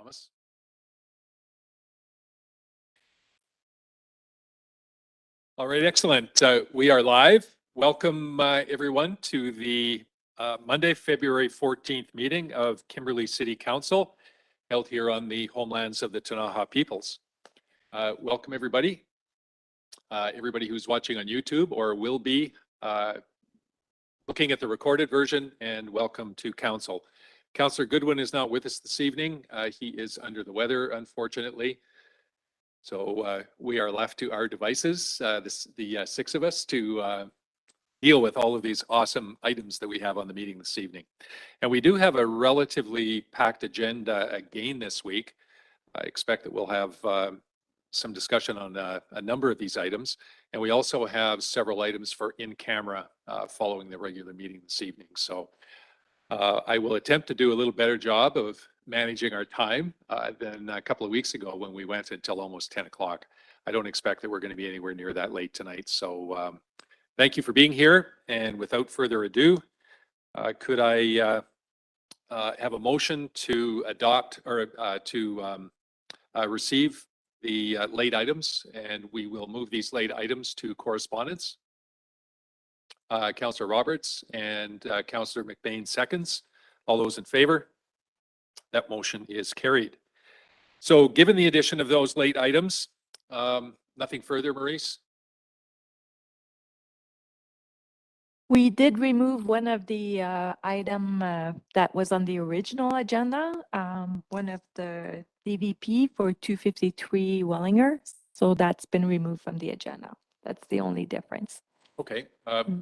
promise. All right, excellent. We are live. Welcome everyone to the Monday, February 14th meeting of Kimberley City Council, held here on the homelands of the Ktunaxa peoples. Welcome everybody. Everybody who's watching on YouTube or will be looking at the recorded version, and welcome to Council. Councillor Goodwin is not with us this evening. He is under the weather, unfortunately. So we are left to our devices, the six of us, to deal with all of these awesome items that we have on the meeting this evening. And we do have a relatively packed agenda again this week. I expect that we'll have some discussion on a number of these items. And we also have several items for in-camera following the regular meeting this evening. So I will attempt to do a little better job of managing our time than a couple of weeks ago when we went until almost 10 o'clock. I don't expect that we're going to be anywhere near that late tonight. So thank you for being here. And without further ado, could I have a motion to adopt or to receive the late items, and we will move these late items to correspondence. Councillor Roberts and Councillor McBain seconds. All those in favor? That motion is carried. So given the addition of those late items, nothing further, Maurice? We did remove one of the item that was on the original agenda, one of the DVP for 253 Wellinger. So that's been removed from the agenda. That's the only difference. Okay,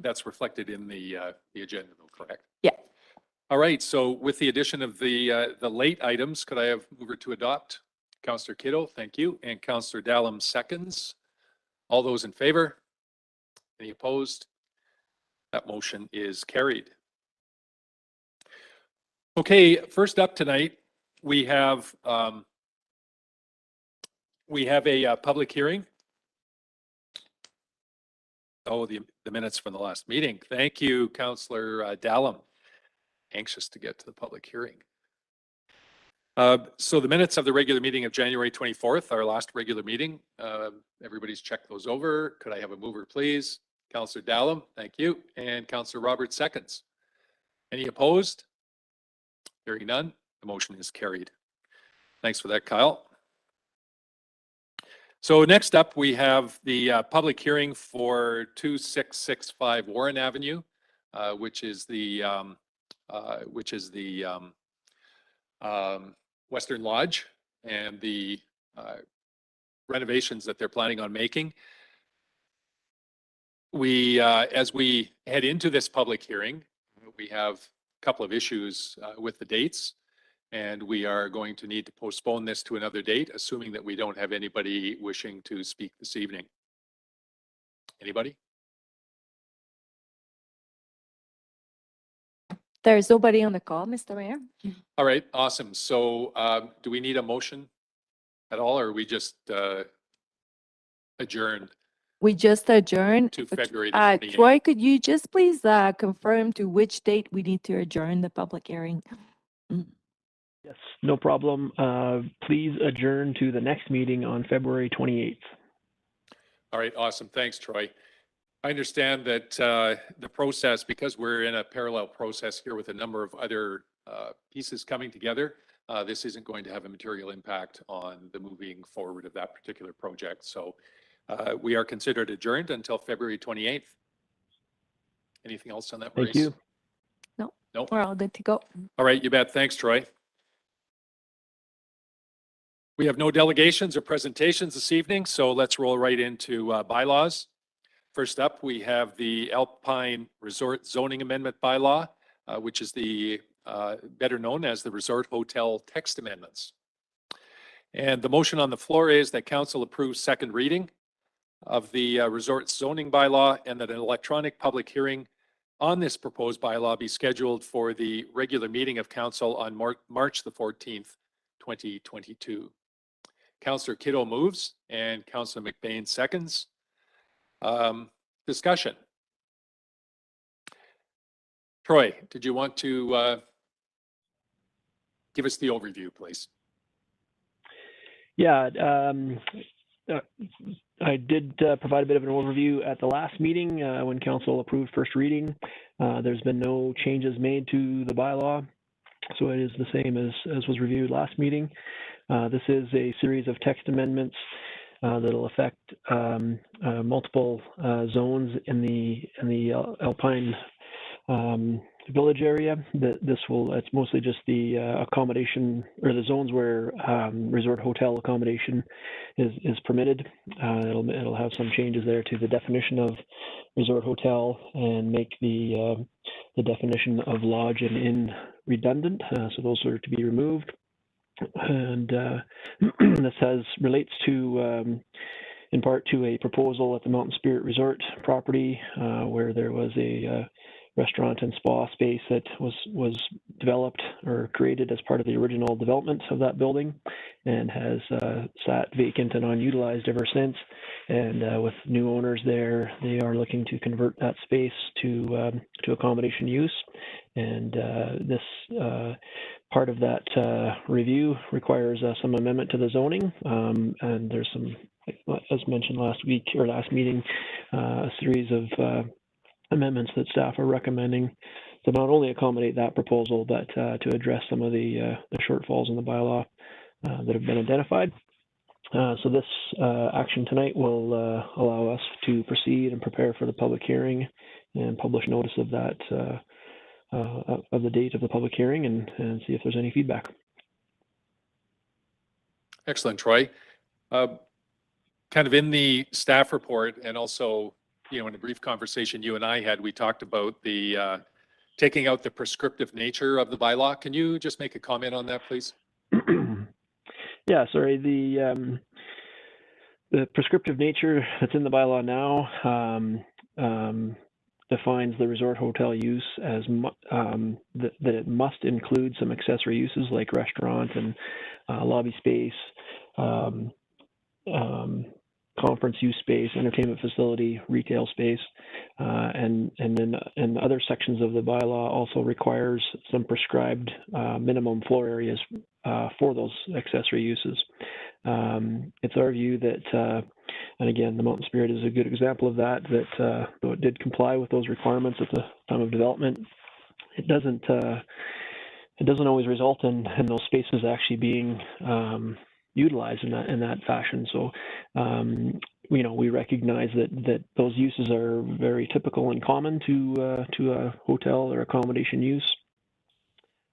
that's reflected in the agenda, though, correct? Yeah. All right. So with the addition of the late items, could I have mover to adopt? Councillor Kiddo, thank you, and Councillor Dallum seconds. All those in favor? Any opposed? That motion is carried. Okay, first up tonight, we have a public hearing. Oh, the minutes from the last meeting. Thank you, Councillor Dallum. Anxious to get to the public hearing. So the minutes of the regular meeting of January 24th, our last regular meeting. Everybody's checked those over. Could I have a mover, please? Councillor Dallum, thank you. And Councillor Roberts seconds. Any opposed? Hearing none, the motion is carried. Thanks for that, Kyle. So next up, we have the public hearing for 2665 Warren Avenue, which is the Western Lodge, and the renovations that they're planning on making. We, as we head into this public hearing, we have a couple of issues with the dates, and we are going to need to postpone this to another date, assuming that we don't have anybody wishing to speak this evening. Anybody? There's nobody on the call, Mr. Mayor. All right, awesome. So do we need a motion at all, or are we just adjourned? We just adjourned. To February 28th. Troy, could you just please confirm to which date we need to adjourn the public hearing? Yes, no problem. Please adjourn to the next meeting on February 28th. All right, awesome. Thanks, Troy. I understand that the process, because we're in a parallel process here with a number of other pieces coming together, this isn't going to have a material impact on the moving forward of that particular project. So we are considered adjourned until February 28th. Anything else on that, Maurice? Thank you. No. No. We're all good to go. All right, you bet. Thanks, Troy. We have no delegations or presentations this evening, so let's roll right into bylaws. First up, we have the Alpine Resort Zoning Amendment Bylaw, which is the better known as the Resort Hotel Text Amendments. And the motion on the floor is that Council approves second reading of the Resort Zoning Bylaw, and that an electronic public hearing on this proposed bylaw be scheduled for the regular meeting of Council on March the 14th, 2022. Councillor Kiddo moves and Councillor McBain seconds. Discussion. Troy, did you want to give us the overview, please? Yeah, uh, I did provide a bit of an overview at the last meeting when council approved first reading. There's been no changes made to the bylaw, so it is the same as was reviewed last meeting. This is a series of text amendments that'll affect multiple zones in the Alpine village area. It's mostly just the accommodation, or the zones where resort hotel accommodation is permitted. It'll have some changes there to the definition of resort hotel and make the definition of lodge and inn redundant. So those are to be removed. And this relates to in part to a proposal at the Mountain Spirit Resort property where there was a restaurant and spa space that was developed or created as part of the original development of that building and has sat vacant and unutilized ever since. And with new owners there, they are looking to convert that space to accommodation use. And this part of that review requires some amendment to the zoning. And there's some, as mentioned last meeting, a series of amendments that staff are recommending to not only accommodate that proposal, but to address some of the shortfalls in the bylaw that have been identified. So this action tonight will allow us to proceed and prepare for the public hearing and publish notice of that, of the date of the public hearing, and see if there's any feedback. Excellent, Troy. Kind of in the staff report, and also, in a brief conversation you and I had, we talked about the taking out the prescriptive nature of the bylaw. Can you just make a comment on that, please? Yeah, sorry. The prescriptive nature that's in the bylaw now defines the resort hotel use as that it must include some accessory uses like restaurant and lobby space, conference use space, entertainment facility, retail space, and then other sections of the bylaw also requires some prescribed minimum floor areas for those accessory uses. It's our view that, and again, the Mountain Spirit is a good example of that, though it did comply with those requirements at the time of development, it doesn't always result in those spaces actually being utilized in that fashion. So, we recognize that those uses are very typical and common to a hotel or accommodation use,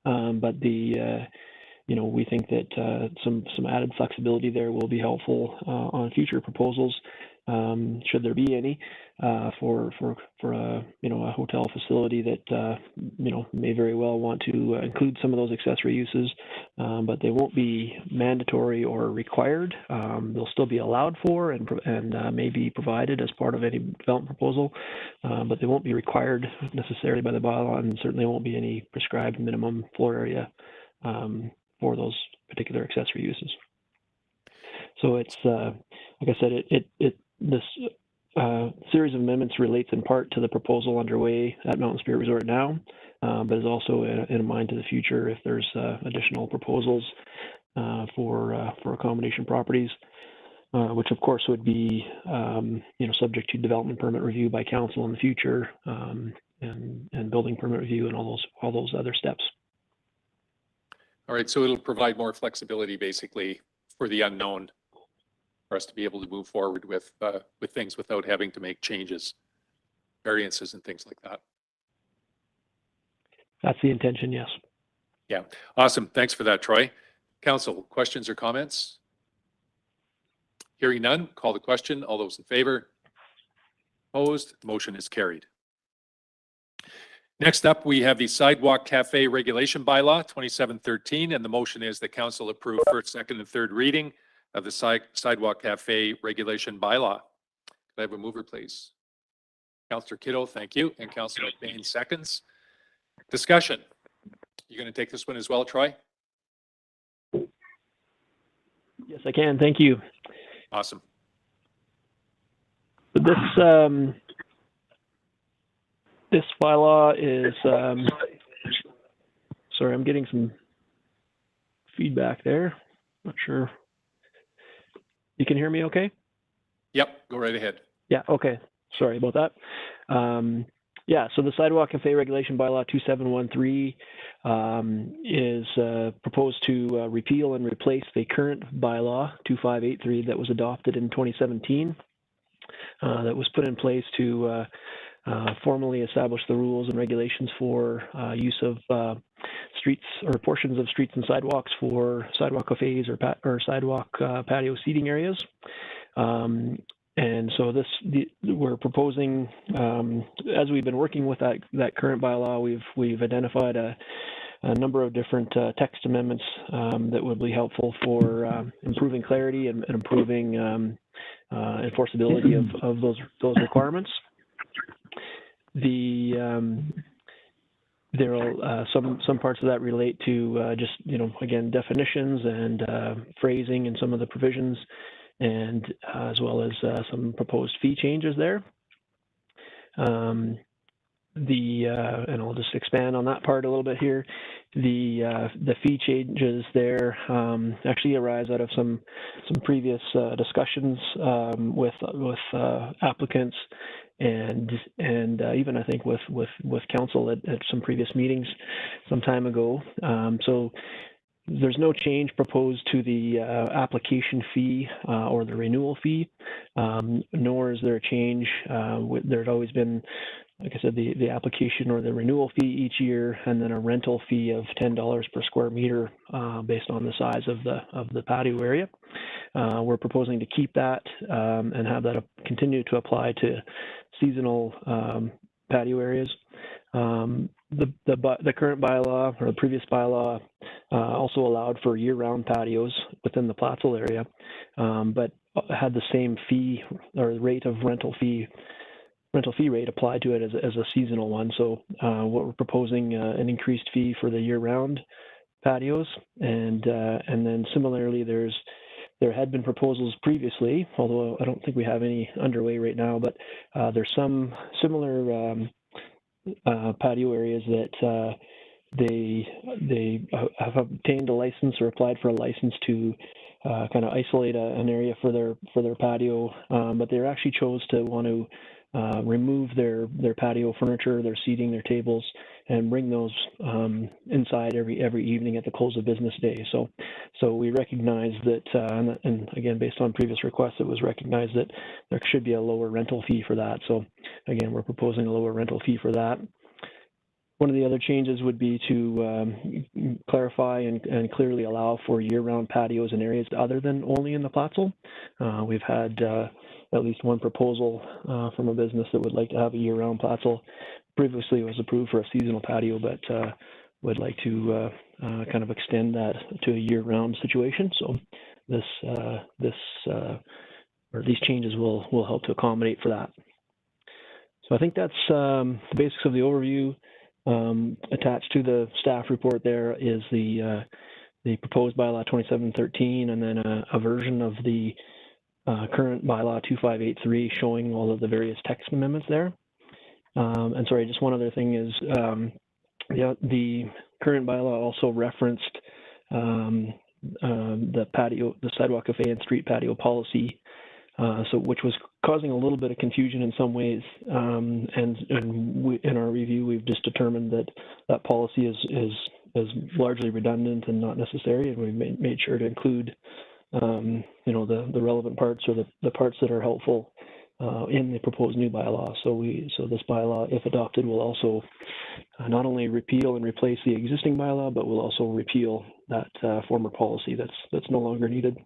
but we think that some added flexibility there will be helpful on future proposals, should there be any, for a hotel facility that may very well want to include some of those accessory uses, but they won't be mandatory or required. They'll still be allowed for and may be provided as part of any development proposal, but they won't be required necessarily by the bylaw, and certainly won't be any prescribed minimum floor area for those particular accessory uses. So it's like I said, this series of amendments relates in part to the proposal underway at Mountain Spirit Resort now, but is also in mind to the future if there's additional proposals for accommodation properties, which of course would be subject to development permit review by council in the future, and building permit review and all those other steps. All right, so it'll provide more flexibility basically for the unknown, for us to be able to move forward with things without having to make changes, variances and things like that. That's the intention, yes. Yeah, awesome. Thanks for that, Troy. Council, questions or comments? Hearing none, call the question. All those in favor? Opposed? Motion is carried. Next up, we have the Sidewalk Cafe Regulation Bylaw 2713, and the motion is that council approve first, second, and third reading of the Sidewalk Cafe Regulation Bylaw. Could I have a mover, please? Councillor Kiddo, thank you. And Councillor McBain seconds. Discussion. You going to take this one as well, Troy? Yes, I can. Thank you. Awesome. This bylaw is, sorry, I'm getting some feedback there. Not sure You can hear me okay? Yep, go right ahead. Yeah, okay. Sorry about that. Yeah, so the Sidewalk Cafe Regulation Bylaw 2713 is proposed to repeal and replace the current bylaw 2583 that was adopted in 2017. That was put in place to formally establish the rules and regulations for use of streets or portions of streets and sidewalks for sidewalk cafes or sidewalk patio seating areas. And so we're proposing, as we've been working with that current bylaw, we've identified a number of different text amendments that would be helpful for improving clarity and improving enforceability of those requirements. Some parts of that relate to just, again, definitions and phrasing and some of the provisions, and as well as some proposed fee changes there. And I'll just expand on that part a little bit here. The fee changes there actually arise out of some previous discussions with applicants and even I think with council at some previous meetings some time ago. So there's no change proposed to the application fee or the renewal fee, nor is there a change. There's always been, like I said, the application or the renewal fee each year, and then a rental fee of $10 per square meter based on the size of the patio area. We're proposing to keep that and have that continue to apply to seasonal patio areas. The current bylaw or the previous bylaw also allowed for year-round patios within the Plattsville area, but had the same fee or rate of rental fee rate applied to it as a seasonal one. So what we're proposing an increased fee for the year-round patios, and then similarly there had been proposals previously, although I don't think we have any underway right now, but there's some similar patio areas that they have obtained a license or applied for a license to kind of isolate an area for their patio, but they actually chose to want to remove their patio furniture, their seating, their tables, and bring those inside every evening at the close of business day. So we recognize that, and again, based on previous requests, it was recognized that there should be a lower rental fee for that. So again, we're proposing a lower rental fee for that. One of the other changes would be to clarify and clearly allow for year-round patios in areas other than only in the Plattsville. We've had at least one proposal from a business that would like to have a year-round Plattsville. Previously, it was approved for a seasonal patio, but would like to kind of extend that to a year-round situation. So these changes will help to accommodate for that. So I think that's the basics of the overview. Attached to the staff report there is the proposed bylaw 2713, and then a version of the current bylaw 2583 showing all of the various text amendments there. And sorry, just one other thing is the current bylaw also referenced the sidewalk cafe and street patio policy, which was causing a little bit of confusion in some ways. And in our review, we've just determined that policy is largely redundant and not necessary, and we've made sure to include the relevant parts or the parts that are helpful in the proposed new bylaw. So this bylaw, if adopted, will also not only repeal and replace the existing bylaw, but will also repeal that former policy that's no longer needed.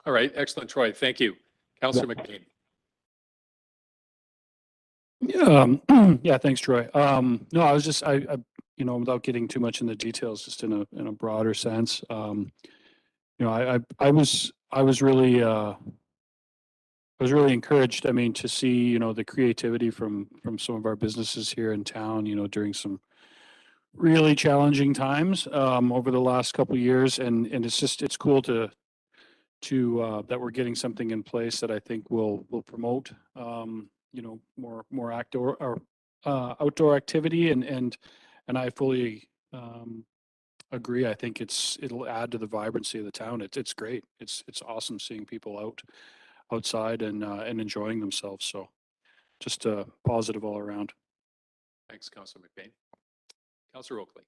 All right, excellent, Troy. Thank you. Councillor McBain. Yeah, thanks, Troy. No, I was just, without getting too much in the details, just in a broader sense, I was really encouraged. I mean, to see, the creativity from some of our businesses here in town, during some really challenging times over the last couple of years, and it's cool to that we're getting something in place that I think will promote more outdoor activity, and I fully agree. I think it'll add to the vibrancy of the town. It's great. It's awesome seeing people outside and enjoying themselves. So just positive all around. Thanks, Councilor McBain. Councilor Oakley.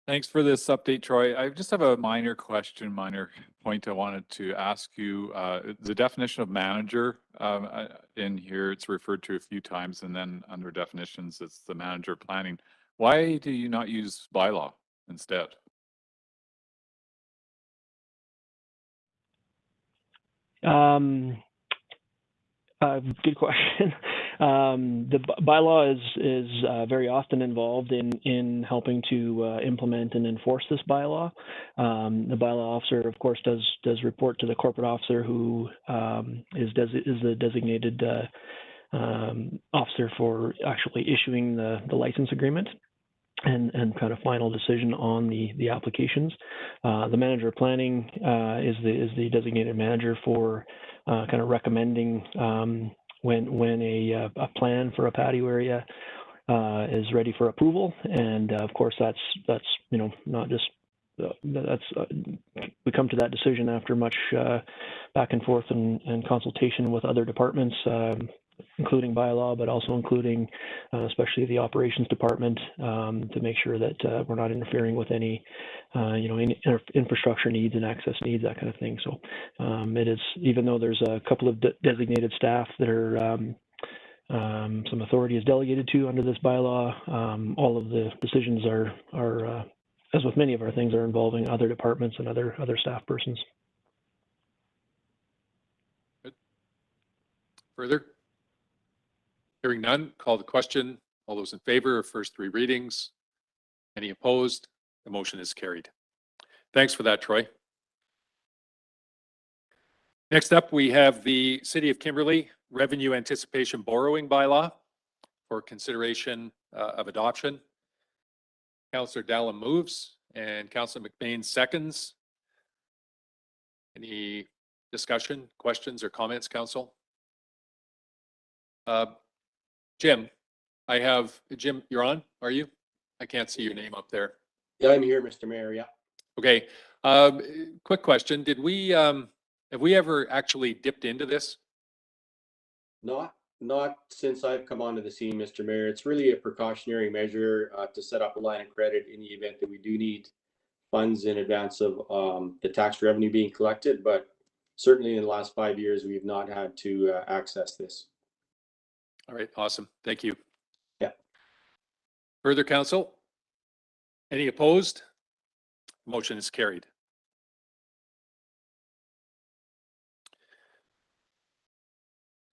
Thanks for this update, Troy. I just have a minor question, minor point I wanted to ask you. The definition of manager in here, it's referred to a few times, and then under definitions, it's the manager planning. Why do you not use bylaw instead? Good question. The bylaw is very often involved in helping to implement and enforce this bylaw. The bylaw officer, of course, does report to the corporate officer, who is the designated officer for actually issuing the license agreement and kind of final decision on the applications. The manager of planning is the designated manager for kind of recommending when a plan for a patio area is ready for approval. And of course, that's not just we come to that decision after much back and forth and consultation with other departments, including bylaw, but also including especially the operations department, to make sure that we're not interfering with any any infrastructure needs and access needs, that kind of thing. So it is, even though there's a couple of designated staff that are some authority is delegated to under this bylaw, all of the decisions are as with many of our things, are involving other departments and other staff persons. Good. Further? Hearing none, call the question. All those in favor of first three readings? Any opposed? The motion is carried. Thanks for that, Troy. Next up, we have the City of Kimberley Revenue Anticipation Borrowing Bylaw for consideration of adoption. Councillor Dallin moves and Councillor McBain seconds. Any discussion, questions, or comments, Council? Jim, Jim, you're on, are you? I can't see your name up there. Yeah, I'm here, Mr. Mayor, yeah. Okay, quick question. Did we, have we ever actually dipped into this? Not since I've come onto the scene, Mr. Mayor. It's really a precautionary measure to set up a line of credit in the event that we do need funds in advance of the tax revenue being collected. But certainly in the last 5 years, we've not had to access this. All right, awesome. Thank you. Yeah. Further, Council? Any opposed? Motion is carried.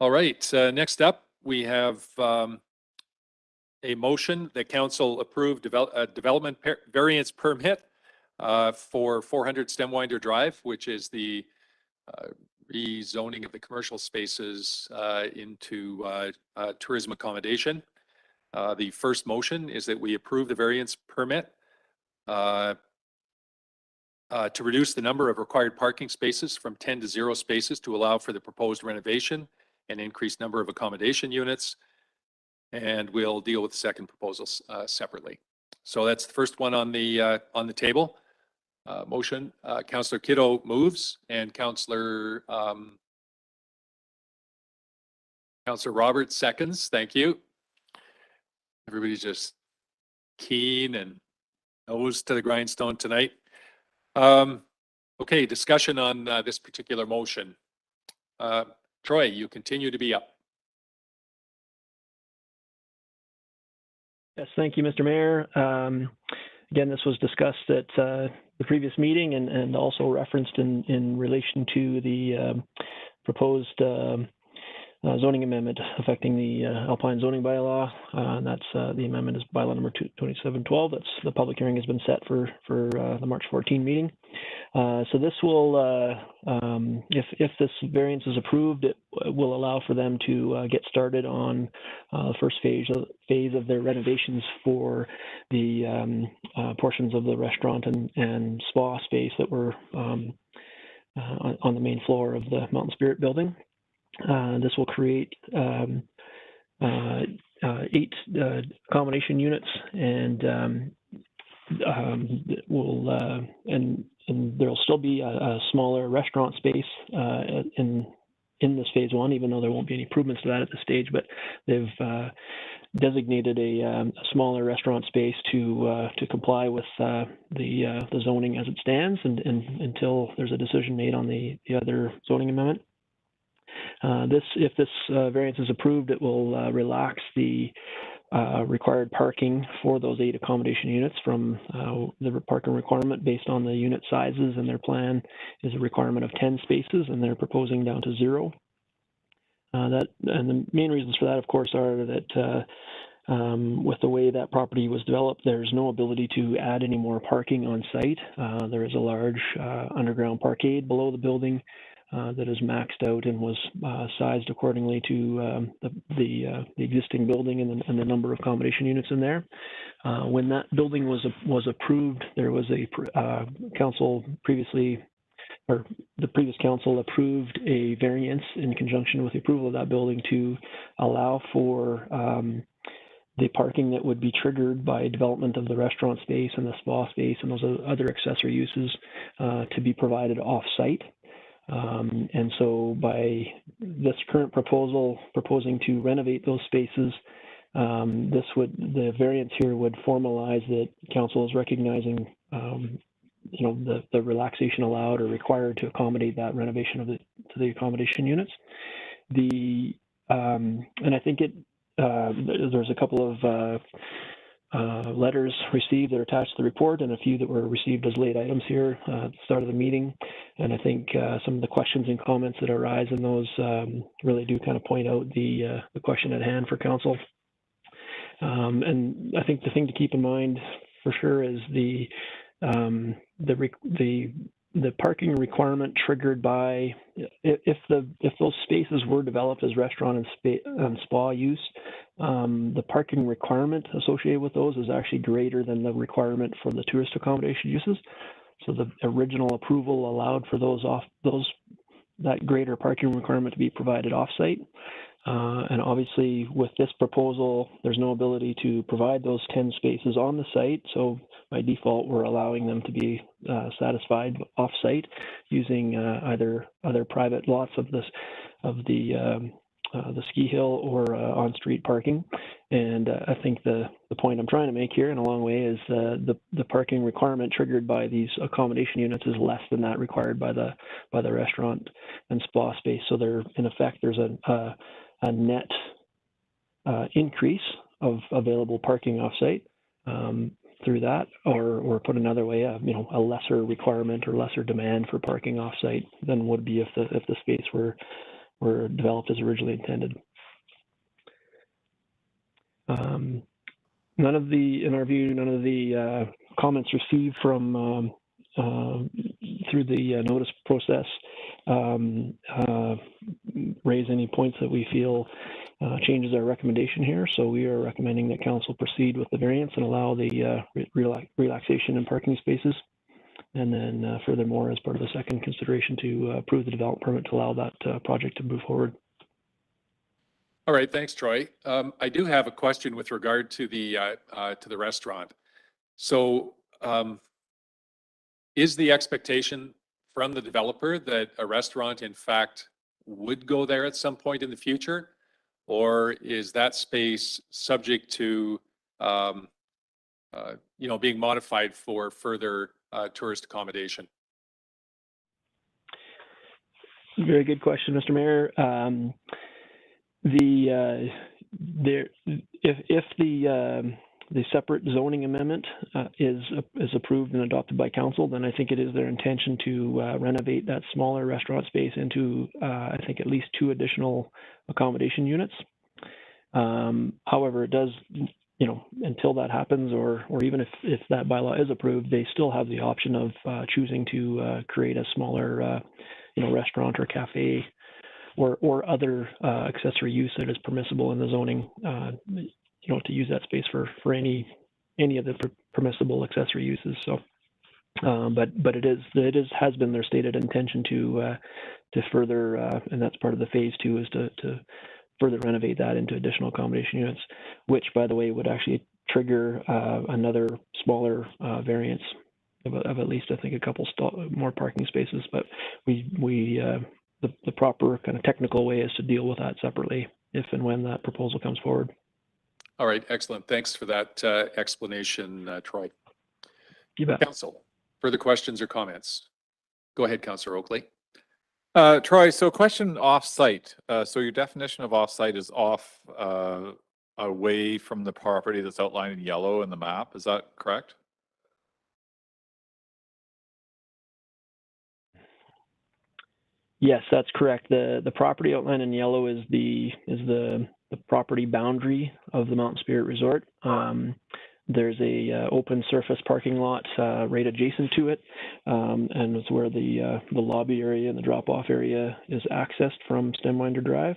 All right, next up, we have a motion that Council approved development variance permit for 400 Stemwinder Drive, which is the rezoning of the commercial spaces into tourism accommodation. The first motion is that we approve the variance permit to reduce the number of required parking spaces from 10 to 0 spaces to allow for the proposed renovation and increased number of accommodation units. And we'll deal with the second proposal separately. So that's the first one on the table. Motion, Councillor Kiddo moves and Councillor Roberts seconds. Thank you. Everybody's just keen and nose to the grindstone tonight. Okay, discussion on this particular motion. Troy, you continue to be up. Yes, thank you, Mr. Mayor. Again, this was discussed at the previous meeting and also referenced in relation to the proposed zoning amendment affecting the Alpine zoning bylaw. And that's the amendment is bylaw number 2712. That's the public hearing has been set for the March 14 meeting. So this will, if this variance is approved, it will allow for them to get started on the first phase of their renovations for the portions of the restaurant and spa space that were on the main floor of the Mountain Spirit building. This will create 8 accommodation units, and will and there'll still be a smaller restaurant space in this phase one, even though there won't be any improvements to that at this stage. But they've designated a smaller restaurant space to comply with the zoning as it stands, and until there's a decision made on the other zoning amendment. If this variance is approved, it will relax the required parking for those 8 accommodation units from the parking requirement based on the unit sizes, and their plan is a requirement of 10 spaces, and they're proposing down to 0. And the main reasons for that, of course, are that with the way that property was developed, there's no ability to add any more parking on site. There is a large underground parkade below the building that is maxed out and was sized accordingly to the existing building and the number of accommodation units in there. When that building was approved, there was a council previously, or the previous council approved a variance in conjunction with the approval of that building to allow for the parking that would be triggered by development of the restaurant space and the spa space and those other accessory uses to be provided off-site. And so by this current proposal proposing to renovate those spaces, the variance here would formalize that council is recognizing the relaxation allowed or required to accommodate that renovation to the accommodation units. And I think there's a couple of letters received that are attached to the report, and a few that were received as late items here at the start of the meeting. And I think some of the questions and comments that arise in those really do kind of point out the question at hand for council. And I think the thing to keep in mind for sure is the parking requirement triggered by if those spaces were developed as restaurant and spa use, the parking requirement associated with those is actually greater than the requirement for the tourist accommodation uses. So the original approval allowed for that greater parking requirement to be provided off-site. And obviously with this proposal, there's no ability to provide those 10 spaces on the site. So by default, we're allowing them to be satisfied off-site using either other private lots of the ski hill or on-street parking. And I think the point I'm trying to make here in a long way is the parking requirement triggered by these accommodation units is less than that required by the restaurant and spa space. So in effect, there's a net increase of available parking off-site through that, or put another way, a lesser requirement or lesser demand for parking off-site than would be if the space were developed as originally intended. In our view, none of the comments received from through the notice process raise any points that we feel changes our recommendation here. So we are recommending that council proceed with the variance and allow the relaxation in parking spaces. And then furthermore, as part of the second consideration, to approve the development permit to allow that project to move forward. All right, thanks, Troy. I do have a question with regard to the restaurant. So is the expectation from the developer that a restaurant in fact would go there at some point in the future? Or is that space subject to being modified for further tourist accommodation? Very good question, Mr. Mayor. If the separate zoning amendment is approved and adopted by council, then I think it is their intention to renovate that smaller restaurant space into, I think, at least 2 additional accommodation units. However, it does, until that happens, or even if that bylaw is approved, they still have the option of choosing to create a smaller, restaurant or cafe or other accessory use that is permissible in the zoning, to use that space for any of the permissible accessory uses. So, but it has been their stated intention to further, and that's part of the phase 2 is to further renovate that into additional accommodation units, which, by the way, would actually trigger another smaller variance of at least, I think, a couple more parking spaces. But the proper kind of technical way is to deal with that separately if and when that proposal comes forward. All right, excellent. Thanks for that explanation, Troy. You bet. Council, further questions or comments? Go ahead, Councillor Oakley. Troy, so question off-site. So your definition of off-site is off away from the property that's outlined in yellow in the map. Is that correct? Yes, that's correct. The property outlined in yellow is the property boundary of the Mountain Spirit Resort. There's a open surface parking lot right adjacent to it, and it's where the lobby area and the drop-off area is accessed from Stemwinder Drive.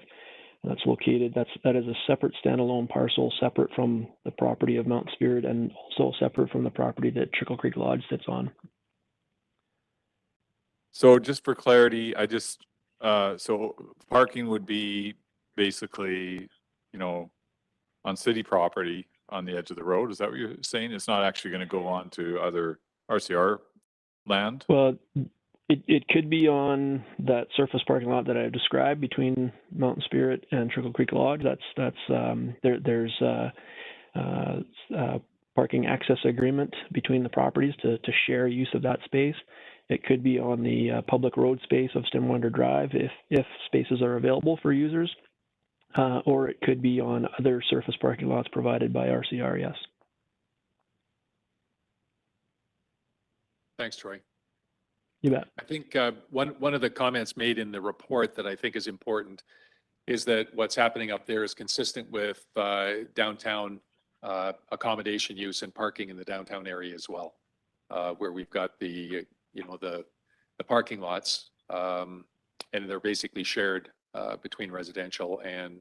And that's located. That is a separate standalone parcel, separate from the property of Mountain Spirit, and also separate from the property that Trickle Creek Lodge sits on. So just for clarity, so parking would be basically, on city property on the edge of the road. Is that what you're saying? It's not actually going to go on to other RCR land? Well, it could be on that surface parking lot that I've described between Mountain Spirit and Trickle Creek Lodge. There's parking access agreement between the properties to share use of that space. It could be on the public road space of Stemwinder Drive if spaces are available for users, or it could be on other surface parking lots provided by RCR, yes. Thanks, Troy. You bet. I think one of the comments made in the report that I think is important is that what's happening up there is consistent with downtown accommodation use and parking in the downtown area as well, where we've got the parking lots, and they're basically shared between residential and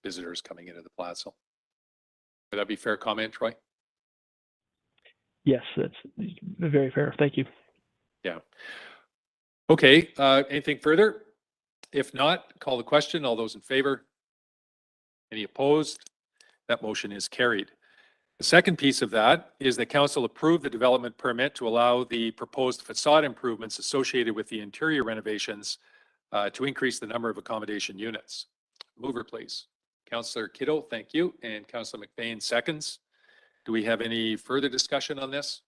visitors coming into the plaza. Would that be a fair comment, Troy? Yes, that's very fair. Thank you. Yeah. Okay, anything further? If not, call the question. All those in favor? Any opposed? That motion is carried. The second piece of that is that council approved the development permit to allow the proposed facade improvements associated with the interior renovations to increase the number of accommodation units. Mover, please. Councillor Kiddo, thank you. And Councillor McBain seconds. Do we have any further discussion on this?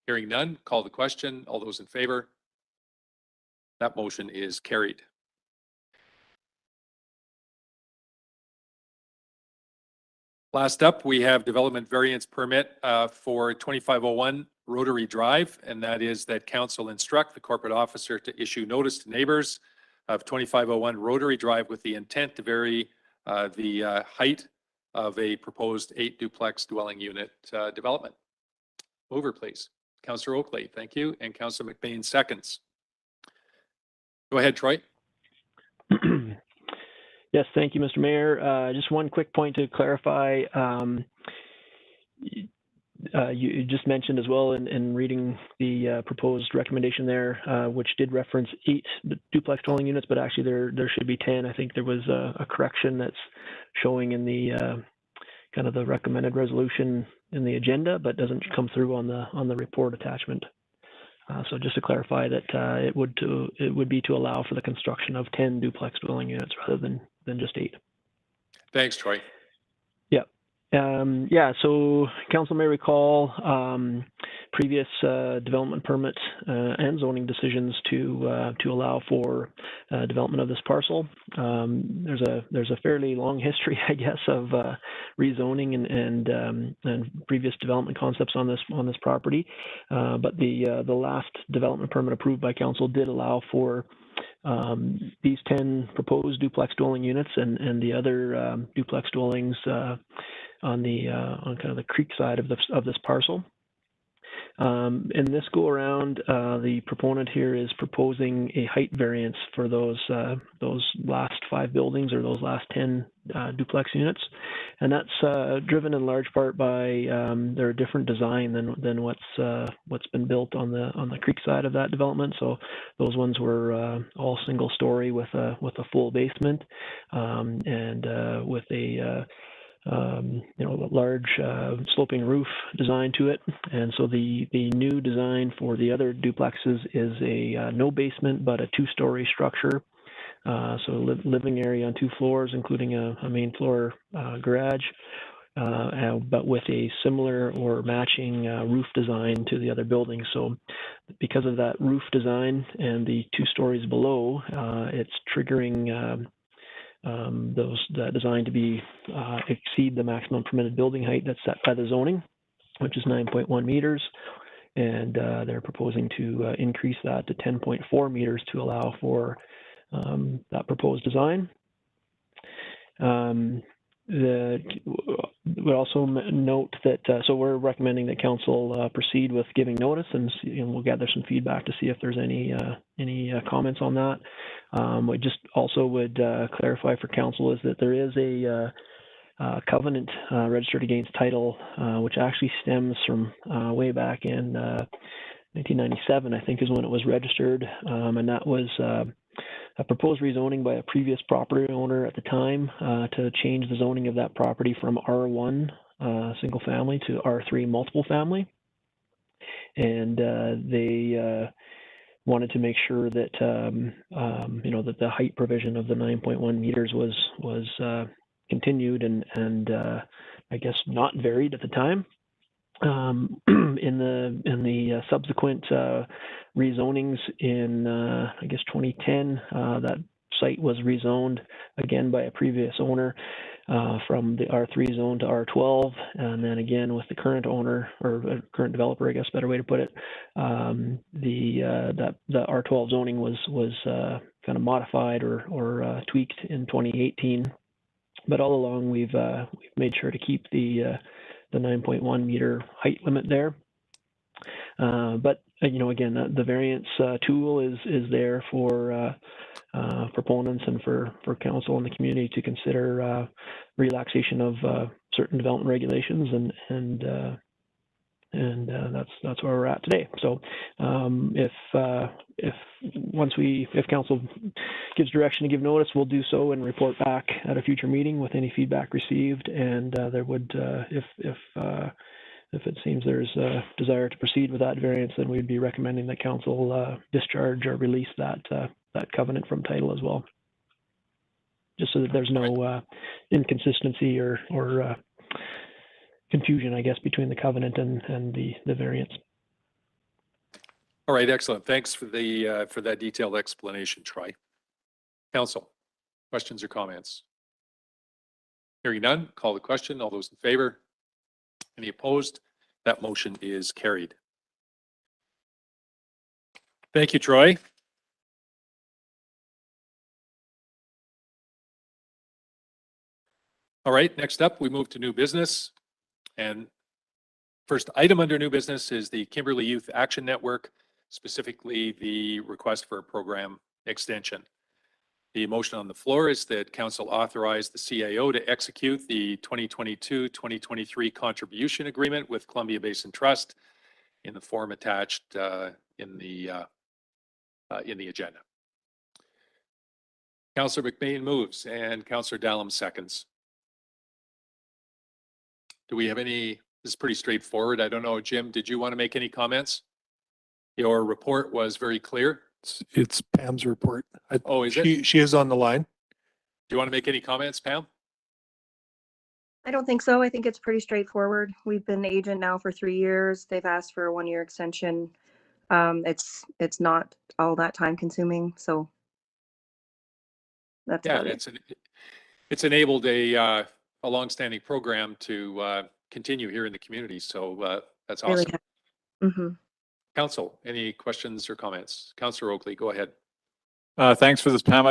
Hearing none, call the question. All those in favor? That motion is carried. Last up, we have development variance permit for 2501 Rotary Drive, and that is that council instruct the corporate officer to issue notice to neighbors of 2501 Rotary Drive with the intent to vary the height of a proposed 8 duplex dwelling unit development. Mover, please. Councillor Oakley, thank you. And Councillor McBain seconds. Go ahead, Troy. Yes, thank you, Mr. Mayor. Just one quick point to clarify. You just mentioned as well in reading the proposed recommendation there, which did reference 8 duplex dwelling units, but actually there should be 10. I think there was a correction that's showing in the kind of the recommended resolution in the agenda, but doesn't come through on the report attachment. So just to clarify that it would be to allow for the construction of 10 duplex dwelling units rather than just 8. Thanks, Troy. Yeah, so council may recall previous development permit and zoning decisions to allow for development of this parcel. There's a fairly long history, I guess, of rezoning and previous development concepts on this property. But the last development permit approved by council did allow for these 10 proposed duplex dwelling units and the other duplex dwellings on kind of the creek side of this parcel. In this go around, the proponent here is proposing a height variance for those last 5 buildings or those last 10 duplex units, and that's driven in large part by their different design than what's been built on the creek side of that development. So those ones were all single story with a full basement and with a large sloping roof design to it. And so the new design for the other duplexes is a no basement, but a 2-story structure. So living area on 2 floors, including a main floor garage, but with a similar or matching roof design to the other buildings. So because of that roof design and the 2 stories below, it's triggering that design to be exceed the maximum permitted building height that's set by the zoning, which is 9.1 meters. And they're proposing to increase that to 10.4 meters to allow for that proposed design. We also note that, so we're recommending that council proceed with giving notice, and we'll gather some feedback to see if there's any comments on that. We just also would clarify for council is that there is a covenant registered against title, which actually stems from way back in 1997, I think is when it was registered, and that was a proposed rezoning by a previous property owner at the time to change the zoning of that property from R1 single family to R3 multiple family. And they wanted to make sure that that the height provision of the 9.1 meters was continued and I guess not varied at the time. In the subsequent rezonings in I guess 2010, that site was rezoned again by a previous owner from the R3 zone to R12, and then again with the current owner or current developer, I guess better way to put it, the R12 zoning was kind of modified or tweaked in 2018. But all along we've made sure to keep the 9.1 meter height limit there. But again, the variance tool is there for proponents and for council and the community to consider relaxation of certain development regulations, and that's where we're at today. So if council gives direction to give notice, we'll do so and report back at a future meeting with any feedback received. And there would, if it seems there's a desire to proceed with that variance, then we'd be recommending that council discharge or release that covenant from title as well, just so that there's no inconsistency or confusion, I guess, between the covenant and the variance. All right, excellent. Thanks for that detailed explanation, Troy. Council, questions or comments? Hearing none, call the question. All those in favor? Any opposed? That motion is carried. Thank you, Troy. All right, next up, we move to new business. And first item under new business is the Kimberley Youth Action Network, specifically the request for a program extension. The motion on the floor is that council authorize the CAO to execute the 2022-2023 contribution agreement with Columbia Basin Trust in the form attached in the agenda. Councillor McBain moves and Councillor Dallum seconds. Do we have any? This is pretty straightforward. I don't know, Jim, did you want to make any comments? Your report was very clear. It's Pam's report. Oh, is it? She is on the line. Do you want to make any comments, Pam? I don't think so. I think it's pretty straightforward. We've been agent now for 3 years. They've asked for a 1-year extension. It's not all that time consuming, so that's about it. It's enabled a longstanding program to continue here in the community. So that's awesome. Really Council, any questions or comments? Councillor Oakley, go ahead. Thanks for this, Pam.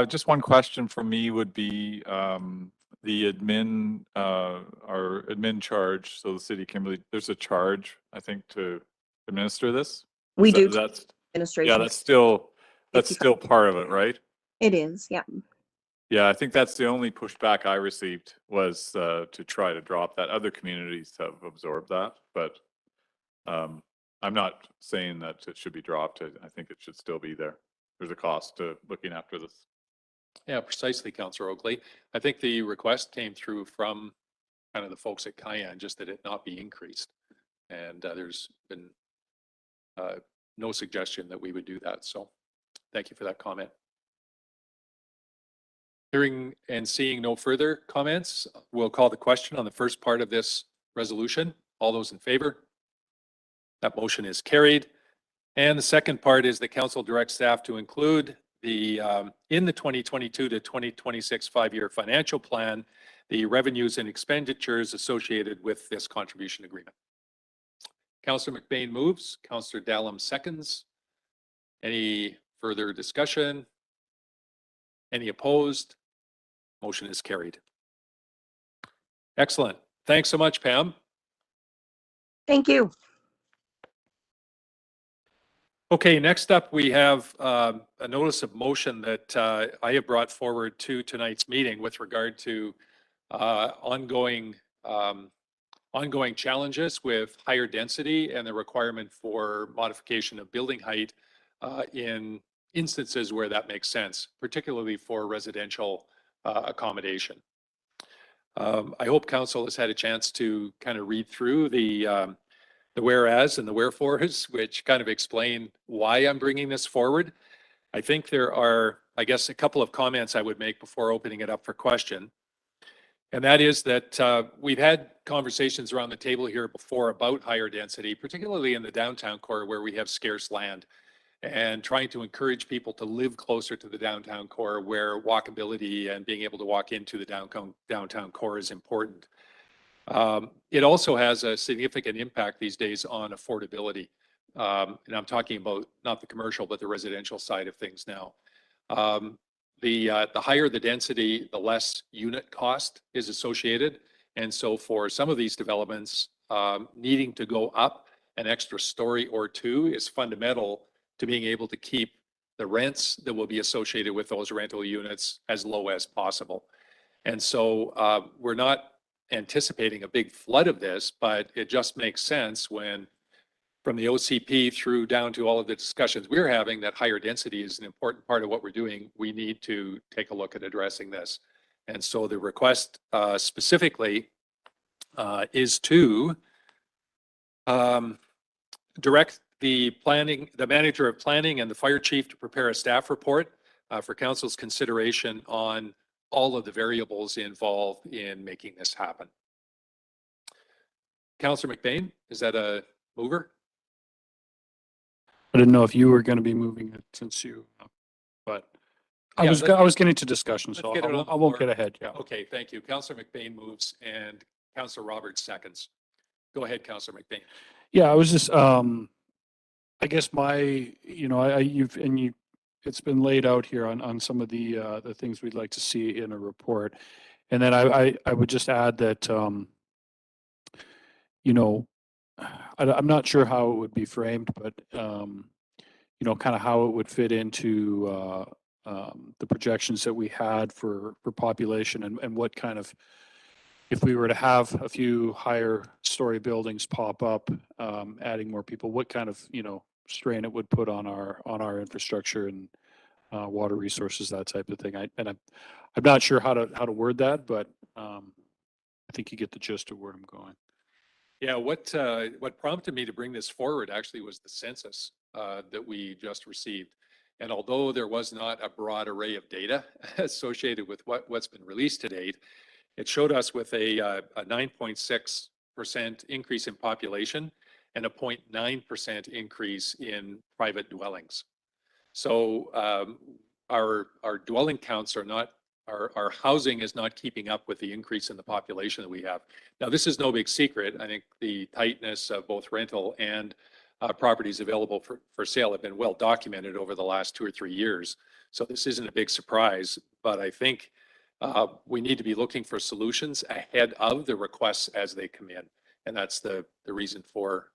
Just one question from me would be the admin, our admin charge. So the city of Kimberley, there's a charge, I think, to administer this. We do. That's administration. yeah. That's still part of it, right? It is. Yeah. Yeah, I think that's the only pushback I received was to try to drop that. Other communities have absorbed that, but I'm not saying that it should be dropped. I think it should still be there. There's a cost to looking after this. Yeah, precisely, Councillor Oakley. I think the request came through from kind of the folks at Cayenne, just that it not be increased. And there's been no suggestion that we would do that. So thank you for that comment. Hearing and seeing no further comments, we'll call the question on the first part of this resolution. All those in favor? That motion is carried. And the second part is the council directs staff to include the in the 2022 to 2026 5-year financial plan, the revenues and expenditures associated with this contribution agreement. Councillor McBain moves, Councillor Dallum seconds. Any further discussion? Any opposed? Motion is carried. Excellent. Thanks so much, Pam. Thank you. Okay, next up we have a notice of motion that I have brought forward to tonight's meeting with regard to ongoing challenges with higher density and the requirement for modification of building height in instances where that makes sense, particularly for residential accommodation. I hope council has had a chance to kind of read through the whereas and the wherefores, which kind of explain why I'm bringing this forward. I think there are, I guess, a couple of comments I would make before opening it up for question. And that is that we've had conversations around the table here before about higher density, particularly in the downtown core where we have scarce land, and trying to encourage people to live closer to the downtown core where walkability and being able to walk into the downtown core is important. It also has a significant impact these days on affordability. And I'm talking about not the commercial, but the residential side of things now. The higher the density, the less unit cost is associated. And so for some of these developments, needing to go up an extra story or two is fundamental to being able to keep the rents that will be associated with those rental units as low as possible. And so we're not anticipating a big flood of this, but it just makes sense when from the OCP through down to all of the discussions we're having that higher density is an important part of what we're doing. We need to take a look at addressing this. And so the request specifically is to direct the manager of planning and the fire chief to prepare a staff report for council's consideration on all of the variables involved in making this happen. Councillor McBain, is that a mover? I didn't know if you were going to be moving it since you, but I Yeah, was getting to discussion, so get it on the I won't floor. get ahead. Yeah. Okay, thank you. Councillor McBain moves and Councillor Roberts seconds. Go ahead, Councillor McBain. Yeah, I was just, I guess my, it's been laid out here on some of the things we'd like to see in a report. And then I would just add that, I'm not sure how it would be framed, but, kind of how it would fit into the projections that we had for population and what kind of, if we were to have a few higher story buildings pop up, adding more people, what kind of, strain it would put on our infrastructure and water resources, that type of thing. I'm not sure how to word that, but I think you get the gist of where I'm going. Yeah, what prompted me to bring this forward actually was the census that we just received. And although there was not a broad array of data associated with what's been released to date, it showed us with a 9.6% increase in population and a 0.9% increase in private dwellings. So our dwelling counts are not, our housing is not keeping up with the increase in the population that we have. Now, this is no big secret. I think the tightness of both rental and properties available for sale have been well documented over the last 2 or 3 years. So this isn't a big surprise, but I think we need to be looking for solutions ahead of the requests as they come in. And that's the reason for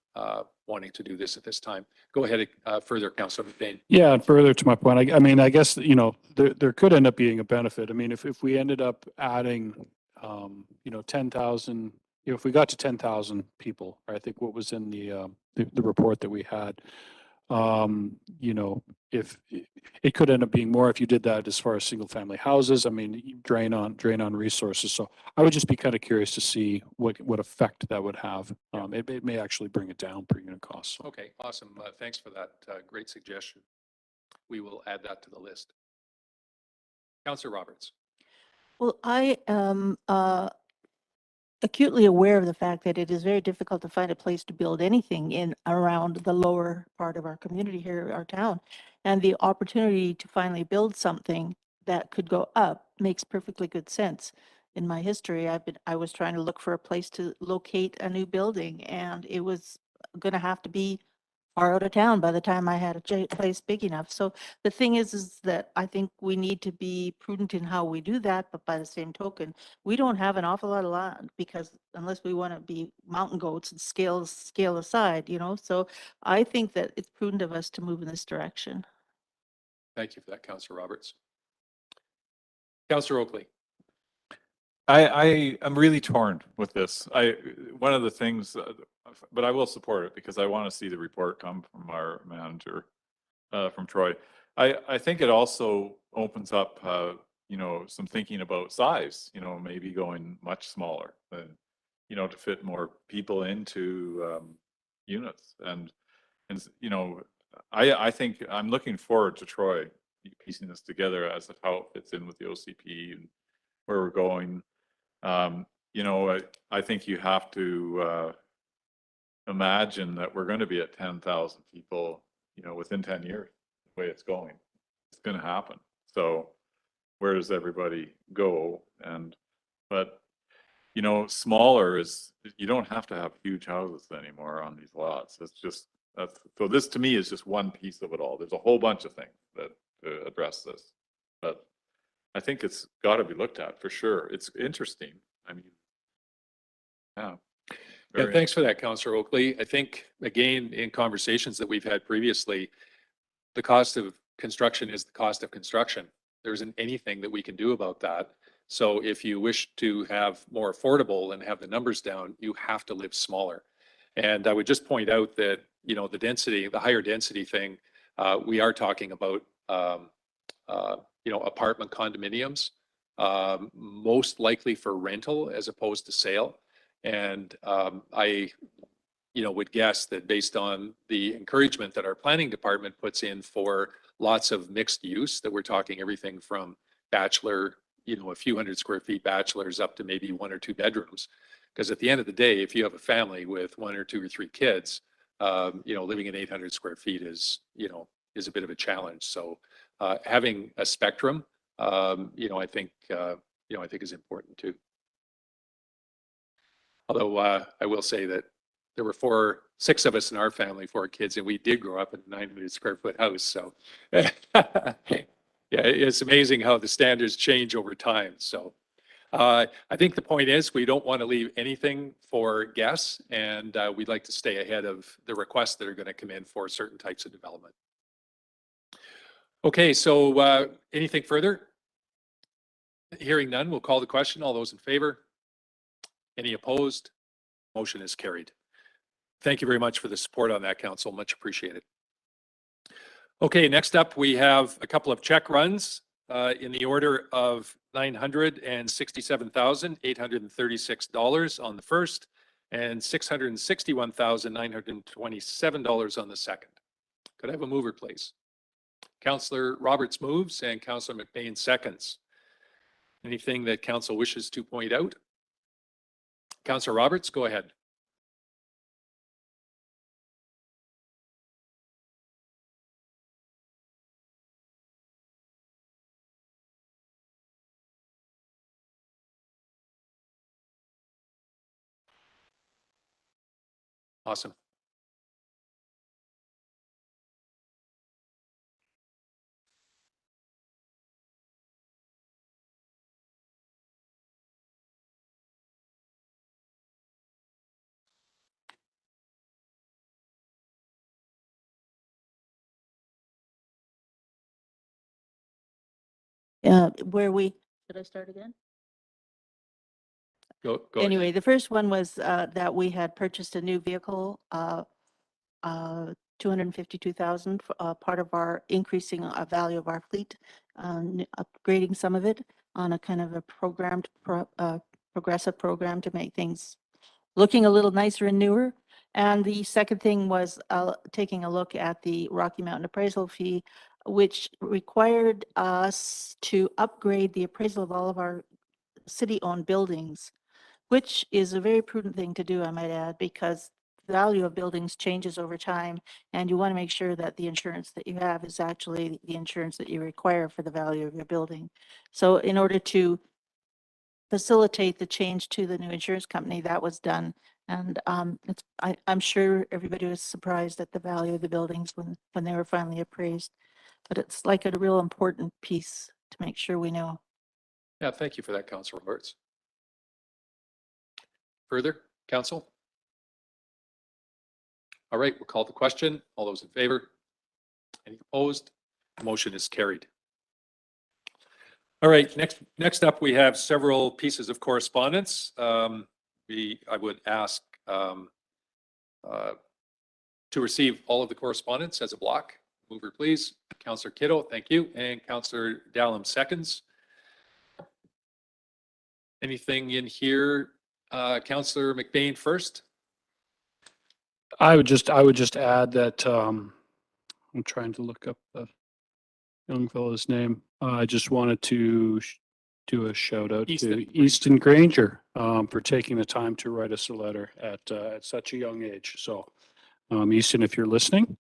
wanting to do this at this time. Go ahead, further, Councillor McBain. Yeah, and further to my point, I mean, I guess, there could end up being a benefit. I mean, if we ended up adding, 10,000, if we got to 10,000 people, I think what was in the report that we had, You know, if it could end up being more if you did that as far as single family houses. I mean, you drain on resources. So I would just be kind of curious to see what effect that would have. It may actually bring it down per unit cost. So. Okay, awesome. Thanks for that. Great suggestion. We will add that to the list. Councillor Roberts. Well, I am acutely aware of the fact that it is very difficult to find a place to build anything in around the lower part of our community here, our town. And the opportunity to finally build something that could go up makes perfectly good sense. In my history, I was trying to look for a place to locate a new building, and it was going to have to be far out of town by the time I had a place big enough. So the thing is that I think we need to be prudent in how we do that, but by the same token, we don't have an awful lot of land, because unless we want to be mountain goats and scale aside, you know, so I think that it's prudent of us to move in this direction. Thank you for that, Councillor Roberts. Councillor Oakley. I am really torn with this. One of the things, but I will support it because I want to see the report come from our manager, from Troy. I think it also opens up, you know, some thinking about size, you know, maybe going much smaller than, you know, to fit more people into units. And, you know, I think I'm looking forward to Troy piecing this together as to how it fits in with the OCP and where we're going. You know, I think you have to imagine that we're going to be at 10,000 people, you know, within 10 years, the way it's going. It's going to happen. So where does everybody go? But, you know, smaller is, you don't have to have huge houses anymore on these lots. It's just, so this to me is just one piece of it all. There's a whole bunch of things that address this, but I think it's got to be looked at for sure. It's interesting. I mean, yeah. Yeah, thanks for that, Councillor Oakley. I think, again, in conversations that we've had previously, the cost of construction is the cost of construction. There isn't anything that we can do about that. So if you wish to have more affordable and have the numbers down, you have to live smaller. And I would just point out that, you know, the density, the higher density thing, we are talking about, you know, apartment condominiums, most likely for rental as opposed to sale. And I, you know, would guess that based on the encouragement that our planning department puts in for lots of mixed use, that we're talking everything from bachelor, you know, a few hundred square feet bachelors up to maybe 1 or 2 bedrooms. Because at the end of the day, if you have a family with 1 or 2 or 3 kids, you know, living in 800 square feet is, you know, is a bit of a challenge. So having a spectrum, you know, I think is important too. Although I will say that there were 6 of us in our family, 4 kids, and we did grow up in a 900 square foot house. So yeah, it's amazing how the standards change over time. So I think the point is we don't want to leave anything for guess, and we'd like to stay ahead of the requests that are going to come in for certain types of development. Okay, so anything further? Hearing none, we'll call the question. All those in favor? Any opposed? Motion is carried. Thank you very much for the support on that, Council. Much appreciated. Okay, next up, we have a couple of check runs in the order of $967,836 on the first and $661,927 on the second. Could I have a mover, please? Councillor Roberts moves and Councillor McBain seconds. Anything that Council wishes to point out? Councillor Roberts, go ahead. Awesome. Should I start again? Go Anyway, ahead. the first one was that we had purchased a new vehicle 252,000, part of our increasing value of our fleet, upgrading some of it on a kind of a progressive program to make things looking a little nicer and newer. And the second thing was taking a look at the Rocky Mountain appraisal fee, which required us to upgrade the appraisal of all of our city-owned buildings, which is a very prudent thing to do, I might add, because the value of buildings changes over time, and you want to make sure that the insurance that you have is actually the insurance that you require for the value of your building. So in order to facilitate the change to the new insurance company, that was done. And I'm sure everybody was surprised at the value of the buildings when they were finally appraised. But it's like a real important piece to make sure we know. Yeah, thank you for that, Councilor Roberts. Further, Council? All right, we'll call the question. All those in favor? Any opposed? The motion is carried. All right, next up, we have several pieces of correspondence. I would ask to receive all of the correspondence as a block. Mover, please. Councillor Kiddo, thank you. And Councillor Dallum seconds. Anything in here? Councillor McBain first. I would just add that I'm trying to look up the young fellow's name. I just wanted to do a shout out to Easton Granger for taking the time to write us a letter at such a young age. So Easton, if you're listening,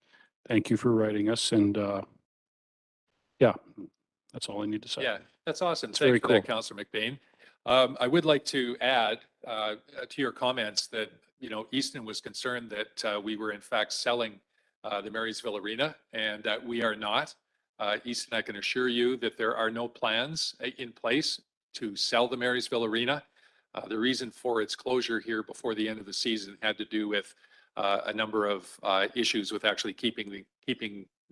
thank you for writing us. And yeah, that's all I need to say. Yeah, that's awesome. It's Thank very you for that, cool. Councillor McBain. I would like to add to your comments that, you know, Easton was concerned that we were in fact selling the Marysville Arena, and that we are not. Easton, I can assure you that there are no plans in place to sell the Marysville Arena. The reason for its closure here before the end of the season had to do with a number of issues with actually keeping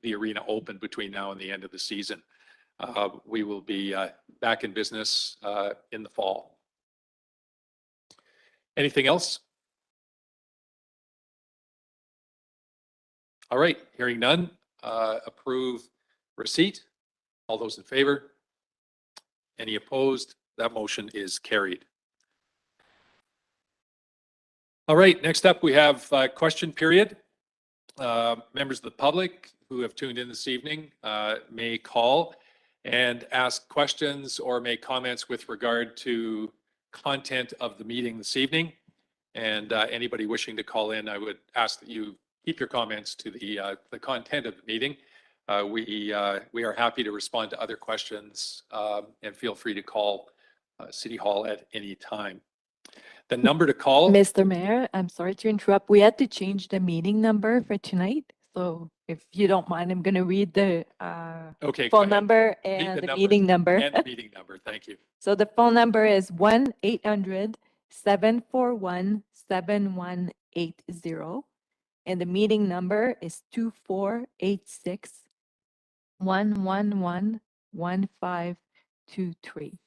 the arena open between now and the end of the season. We will be back in business in the fall. Anything else? All right, hearing none, approve receipt. All those in favor? Any opposed? That motion is carried. All right, next up we have question period. Members of the public who have tuned in this evening may call and ask questions or make comments with regard to content of the meeting this evening. And anybody wishing to call in, I would ask that you keep your comments to the content of the meeting. We are happy to respond to other questions and feel free to call City Hall at any time. The number to call. Mr. Mayor, I'm sorry to interrupt. We had to change the meeting number for tonight. So if you don't mind, I'm going to read the Okay, go phone ahead. number Read and the the meeting number. And the meeting number. Thank you. So the phone number is 1-800-741-7180. And the meeting number is 2486-111-1523.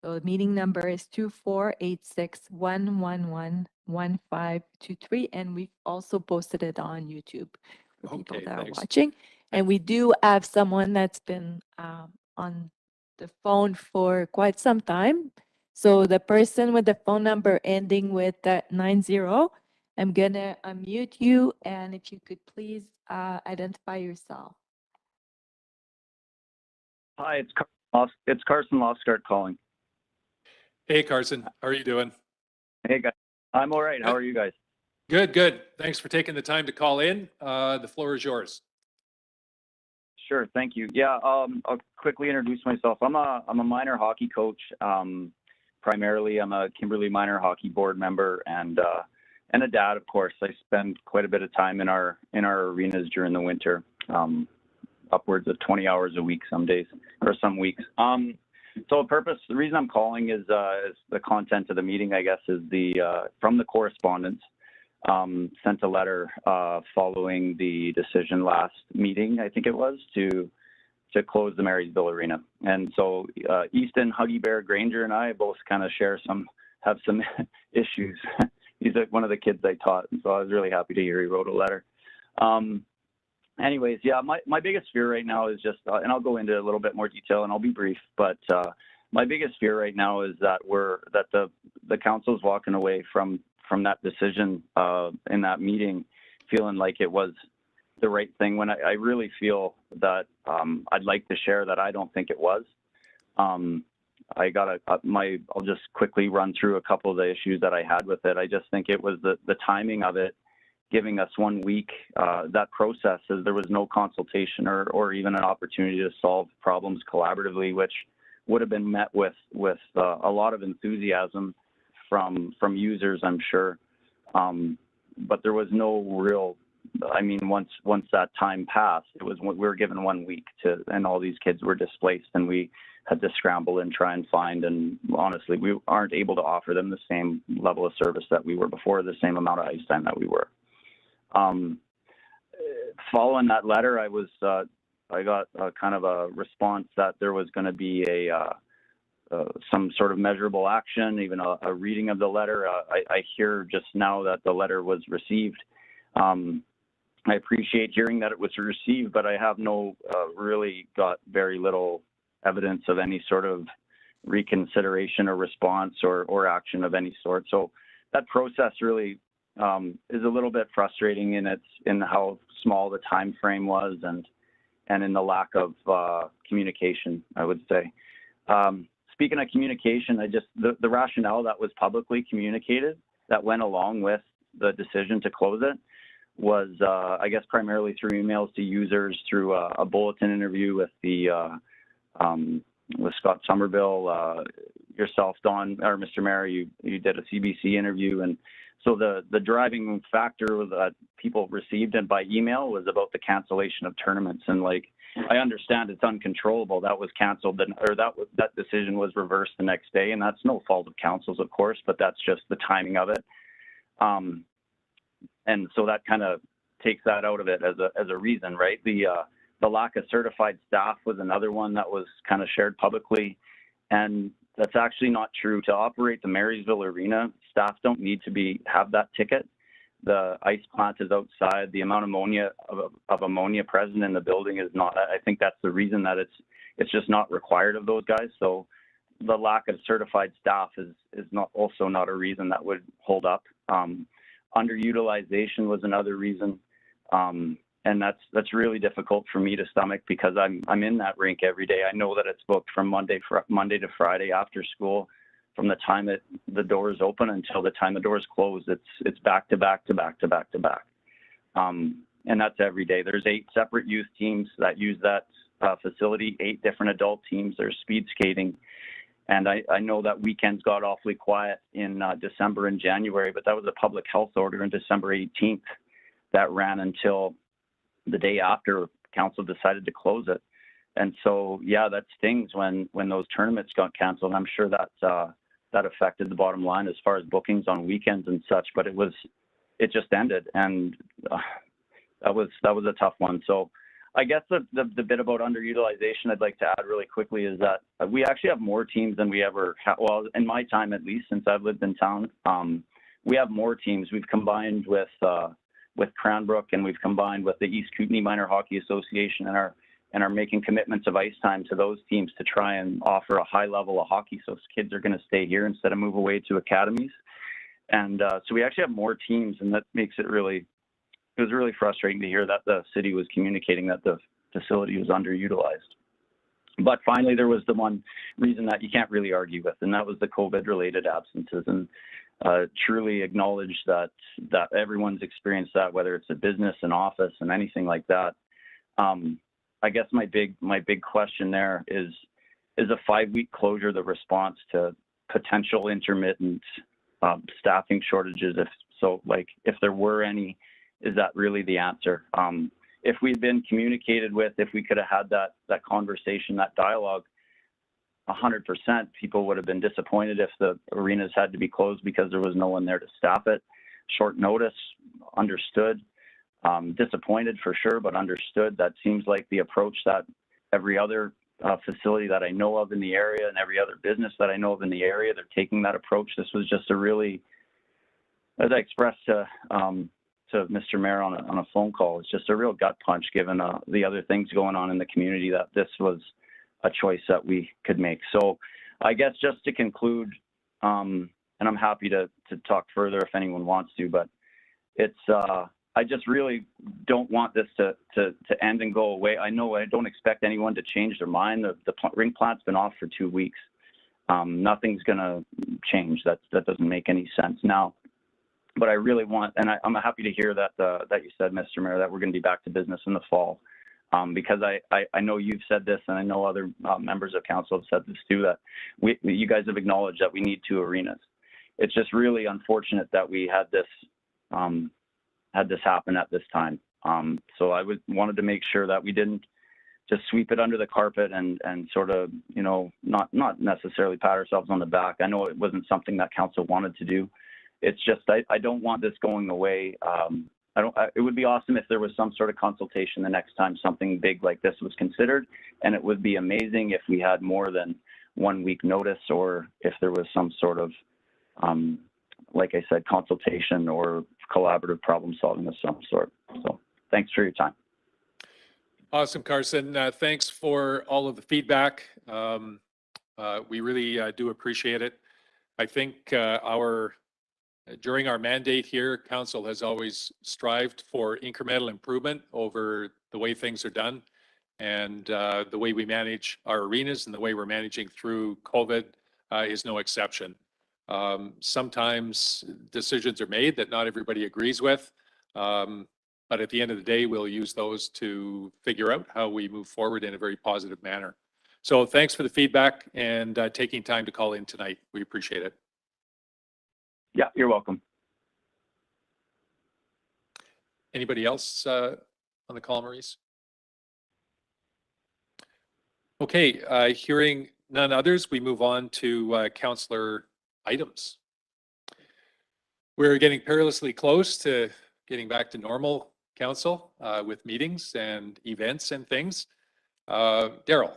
So the meeting number is 2486-111-1523. And we've also posted it on YouTube for people Okay, that are thanks. watching. And we do have someone that's been on the phone for quite some time. So the person with the phone number ending with 90, I'm gonna unmute you, and if you could please identify yourself. Hi, it's Carson Loskart calling. Hey, Carson, how are you doing? Hey guys, I'm all right. How are you guys? Good, good. Thanks for taking the time to call in. The floor is yours. Sure, thank you. Yeah, I'll quickly introduce myself. I'm a minor hockey coach. Primarily, I'm a Kimberley minor hockey board member and a dad, of course. I spend quite a bit of time in our arenas during the winter, upwards of 20 hours a week some days or some weeks. So the reason I'm calling is the content of the meeting, I guess, is from the correspondence. Sent a letter following the decision last meeting, I think it was, to close the Marysville Arena. And so Easton Huggy Bear Granger and I both kind of have some issues. He's one of the kids I taught, and so I was really happy to hear he wrote a letter. Anyways, yeah, my biggest fear right now is just, and I'll go into a little bit more detail and I'll be brief, but my biggest fear right now is that the council's walking away from that decision in that meeting, feeling like it was the right thing, when I really feel that I'd like to share that I don't think it was. I'll just quickly run through a couple of the issues that I had with it. I just think it was the timing of it, giving us 1 week, that process, as there was no consultation or even an opportunity to solve problems collaboratively, which would have been met with a lot of enthusiasm from users, I'm sure. But there was no real, I mean, once that time passed, we were given 1 week and all these kids were displaced, and we had to scramble and try and find, and honestly, we aren't able to offer them the same level of service that we were before, the same amount of ice time that we were. Following that letter, I got kind of a response that there was going to be some sort of measurable action, even a reading of the letter. I hear just now that the letter was received. I appreciate hearing that it was received, but I have really got very little evidence of any sort of reconsideration or response or action of any sort. So that process really is a little bit frustrating in how small the time frame was and in the lack of communication, I would say. Speaking of communication, the rationale that was publicly communicated that went along with the decision to close it was, I guess, primarily through emails to users, through a bulletin interview with with Scott Somerville, yourself, Don, or Mr. Mayor, you did a CBC interview. And so the driving factor that people received and by email was about the cancellation of tournaments. And like, I understand it's uncontrollable. That was canceled, or that decision was reversed the next day. And that's no fault of council's, of course, but that's just the timing of it. And so that kind of takes that out of it as a reason, right? The lack of certified staff was another one that was kind of shared publicly. And that's actually not true. To operate the Marysville Arena, staff don't need to have that ticket. The ice plant is outside. The amount of ammonia present in the building is not. I think that's the reason that it's just not required of those guys. So the lack of certified staff is also not a reason that would hold up. Underutilization was another reason. And that's really difficult for me to stomach, because I'm in that rink every day. I know that it's booked from Monday to Friday after school, from the time the doors open until the time the doors close. It's back to back to back to back to back, and that's every day. There's 8 separate youth teams that use that facility, 8 different adult teams. There's speed skating, and I know that weekends got awfully quiet in December and January, but that was a public health order on December 18th that ran until the day after council decided to close it. And so, yeah, that stings when those tournaments got canceled. I'm sure that affected the bottom line as far as bookings on weekends and such, but it just ended. And that was a tough one. So I guess the bit about underutilization I'd like to add really quickly is that we actually have more teams than we ever had. Well, in my time, at least, since I've lived in town, we have more teams. We've combined with Cranbrook, and we've combined with the East Kootenay Minor Hockey Association, and are making commitments of ice time to those teams to try and offer a high level of hockey, so kids are going to stay here instead of move away to academies. And so we actually have more teams, and that makes it was really frustrating to hear that the city was communicating that the facility was underutilized. But finally, there was the one reason that you can't really argue with, and that was the COVID-related absences. And truly acknowledge that everyone's experienced that, whether it's a business, an office, and anything like that. I guess my big question there is a 5-week closure the response to potential intermittent staffing shortages? If there were any, is that really the answer? If we'd been communicated with, if we could have had that conversation, that dialogue, 100% people would have been disappointed if the arenas had to be closed because there was no one there to staff it. Short notice, understood. Disappointed for sure, but understood. That seems like the approach that every other facility that I know of in the area and every other business that I know of in the area, they're taking that approach. This was just a really, as I expressed to to Mr. Mayor on a phone call. It's just a real gut punch given the other things going on in the community that this was a choice that we could make. So I guess just to conclude, and I'm happy to talk further if anyone wants to, but it's I just really don't want this to end and go away. I know I don't expect anyone to change their mind. The ring plant's been off for 2 weeks. Nothing's going to change. That doesn't make any sense now. But I really want, and I'm happy to hear that that you said, Mr. Mayor, that we're going to be back to business in the fall. Because I know you've said this, and I know other members of council have said this too, that you guys have acknowledged that we need 2 arenas. It's just really unfortunate that we had this happen at this time. So I wanted to make sure that we didn't just sweep it under the carpet and sort of, you know, not necessarily pat ourselves on the back. I know it wasn't something that council wanted to do. It's just I don't want this going away. It would be awesome if there was some sort of consultation the next time something big like this was considered, and it would be amazing if we had more than 1 week notice, or if there was some sort of, like I said, consultation or collaborative problem solving of some sort. So thanks for your time. Awesome, Carson. Thanks for all of the feedback. We really do appreciate it. I think during our mandate here, council has always strived for incremental improvement over the way things are done, and the way we manage our arenas and the way we're managing through COVID is no exception. Sometimes decisions are made that not everybody agrees with, but at the end of the day, we'll use those to figure out how we move forward in a very positive manner. So thanks for the feedback and taking time to call in tonight. We appreciate it. Yeah, you're welcome. Anybody else on the call, Maurice? Okay, hearing none others, we move on to councillor items. We're getting perilously close to getting back to normal, council, with meetings and events and things. Daryl,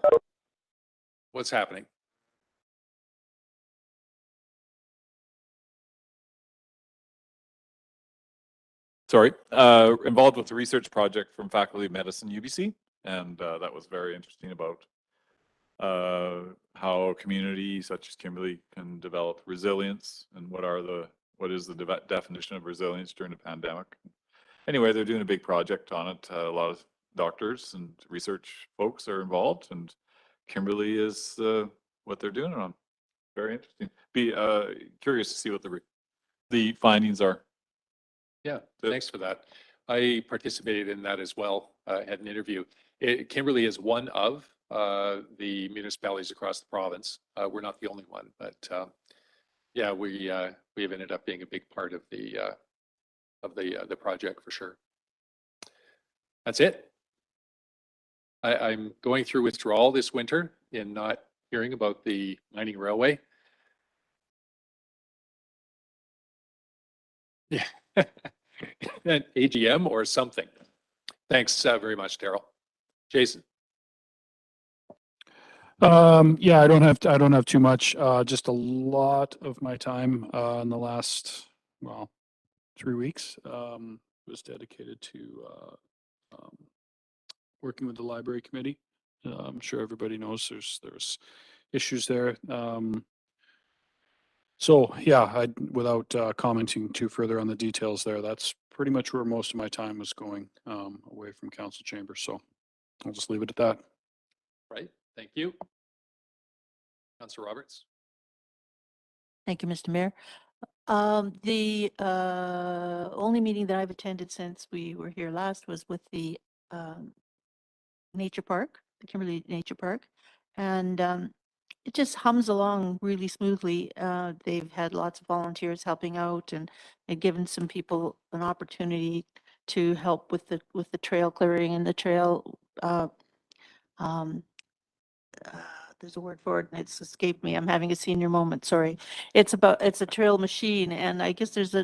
what's happening? Sorry, involved with the research project from Faculty of Medicine, UBC, and that was very interesting about how a community such as Kimberley can develop resilience, and what is the definition of resilience during a pandemic. Anyway, they're doing a big project on it. A lot of doctors and research folks are involved, and Kimberley is what they're doing it on. Very interesting. Be curious to see what the findings are. Yeah, thanks for that. I participated in that as well. Had an interview. Kimberley is one of the municipalities across the province. We're not the only one, but yeah, we have ended up being a big part of the project for sure. That's it. I'm going through withdrawal this winter in not hearing about the mining railway. Yeah. An AGM or something. Thanks very much, Daryl. Jason. Yeah, I don't have too much. Just a lot of my time in the last 3 weeks was dedicated to working with the library committee. I'm sure everybody knows there's issues there. So yeah, without commenting too further on the details there, that's pretty much where most of my time was going away from council chamber. So I'll just leave it at that. Right. Thank you. Councillor Roberts. Thank you, Mr. Mayor. The only meeting that I've attended since we were here last was with the nature park, the Kimberley Nature Park, and it just hums along really smoothly. They've had lots of volunteers helping out and given some people an opportunity to help with the trail clearing and the trail. There's a word for it and it's escaped me. I'm having a senior moment. Sorry. It's a trail machine, and I guess there's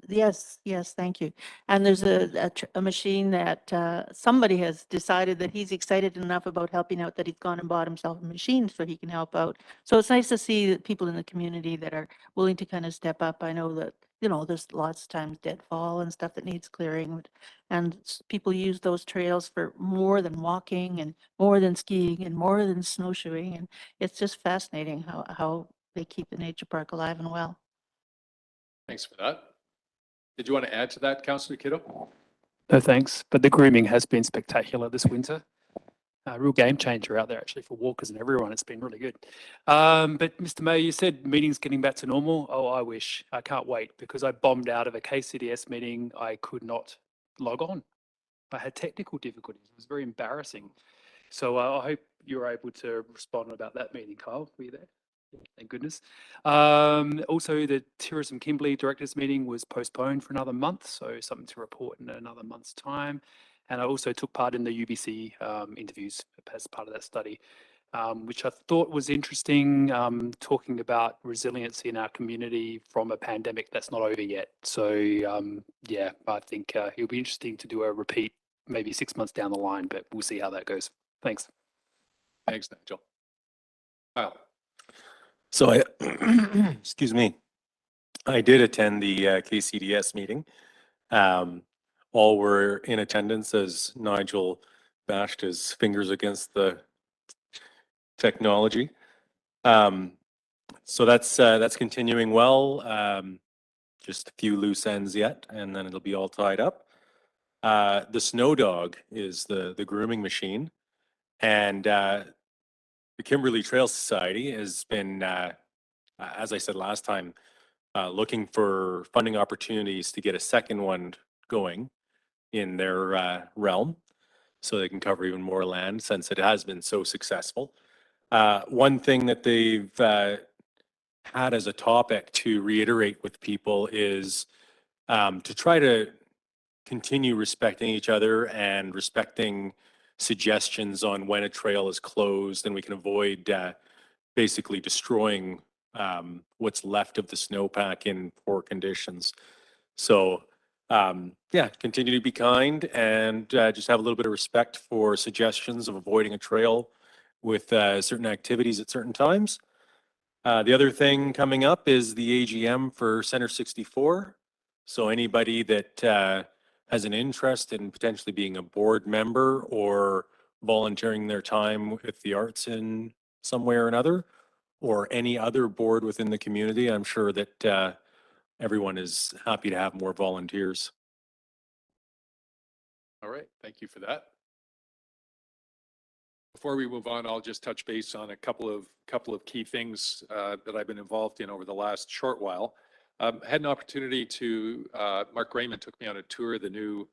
yes, thank you. And there's a machine that somebody has decided that he's excited enough about helping out that he's gone and bought himself a machine so he can help out. So it's nice to see that people in the community that are willing to kind of step up. I know that you know, there's lots of times deadfall and stuff that needs clearing. And people use those trails for more than walking and more than skiing and more than snowshoeing. And it's just fascinating how they keep the nature park alive and well. Thanks for that. Did you want to add to that, Councillor Kiddo? No thanks, but the grooming has been spectacular this winter. A real game changer out there actually for walkers and everyone. It's been really good. But Mr. Mayor, you said meetings getting back to normal. Oh, I wish. I can't wait because I bombed out of a KCDS meeting. I could not log on. I had technical difficulties. It was very embarrassing. So I hope you're able to respond about that meeting, Kyle. Were you there? Thank goodness. Also, the Tourism Kimberley directors meeting was postponed for another month, so something to report in another month's time. And I also took part in the UBC interviews as part of that study, which I thought was interesting, talking about resiliency in our community from a pandemic that's not over yet. So yeah, I think it'll be interesting to do a repeat maybe 6 months down the line, but we'll see how that goes. Thanks. Thanks, Nigel. Kyle. So I, excuse me, I did attend the KCDS meeting. All were in attendance as Nigel bashed his fingers against the technology. So that's continuing well. Just a few loose ends yet, and then it'll be all tied up. The Snow Dog is the grooming machine, and the Kimberley Trail Society has been, as I said last time, looking for funding opportunities to get a second one going in their realm so they can cover even more land since it has been so successful. One thing that they've had as a topic to reiterate with people is to try to continue respecting each other and respecting suggestions on when a trail is closed, and we can avoid basically destroying what's left of the snowpack in poor conditions. So yeah, continue to be kind and just have a little bit of respect for suggestions of avoiding a trail with certain activities at certain times. The other thing coming up is the AGM for Center 64. So anybody that has an interest in potentially being a board member or volunteering their time with the arts in some way or another, or any other board within the community, I'm sure that everyone is happy to have more volunteers. All right, thank you for that. Before we move on, I'll just touch base on a couple of key things that I've been involved in over the last short while. I had an opportunity to, Mark Raymond took me on a tour of the new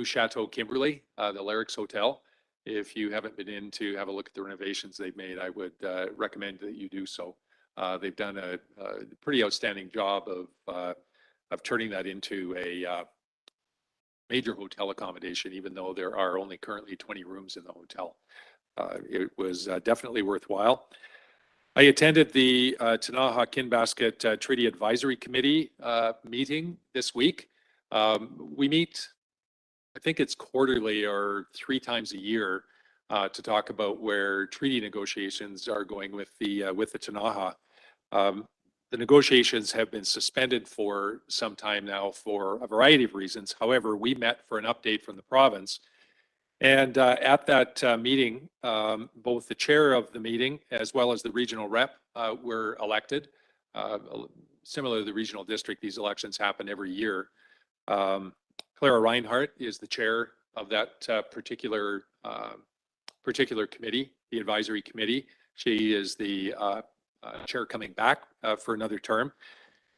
Chateau Kimberley, the Larix Hotel. If you haven't been in to have a look at the renovations they've made, I would recommend that you do so. They've done a pretty outstanding job of turning that into a major hotel accommodation, even though there are only currently 20 rooms in the hotel. It was definitely worthwhile. I attended the Tanaha Kinbasket Treaty Advisory Committee meeting this week. We meet, I think it's quarterly or 3 times a year, to talk about where treaty negotiations are going with the Tanaha. The negotiations have been suspended for some time now for a variety of reasons. However, we met for an update from the province. And at that meeting, both the chair of the meeting as well as the regional rep were elected. Similar to the regional district, these elections happen every year. Clara Reinhardt is the chair of that particular committee, the advisory committee. She is the chair coming back for another term.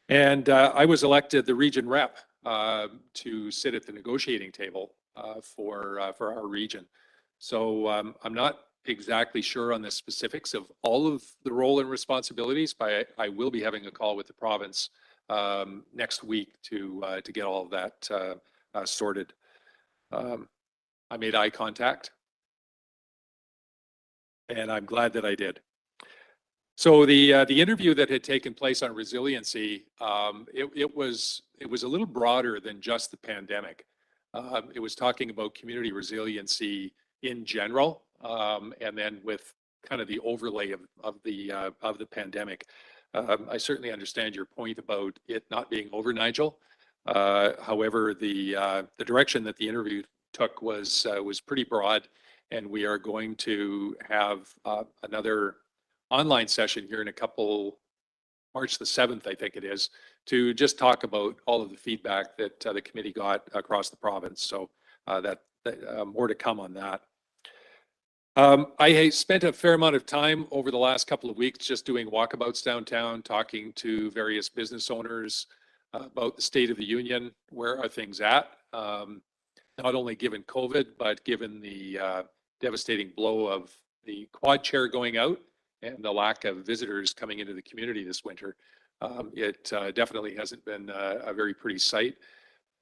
And I was elected the region rep to sit at the negotiating table for our region. So I'm not exactly sure on the specifics of all of the role and responsibilities, but I will be having a call with the province next week to get all of that sorted. I made eye contact, and I'm glad that I did. So the interview that had taken place on resiliency, it was a little broader than just the pandemic. It was talking about community resiliency in general, and then with kind of the overlay of the pandemic. I certainly understand your point about it not being over, Nigel. However, the direction that the interview took was pretty broad, and we are going to have another online session here in a couple, March the 7th, I think it is, to just talk about all of the feedback that the committee got across the province. So more to come on that. I spent a fair amount of time over the last couple of weeks just doing walkabouts downtown, talking to various business owners about the state of the union. Where are things at? Not only given COVID, but given the devastating blow of the quad chair going out and the lack of visitors coming into the community this winter. It definitely hasn't been a very pretty sight.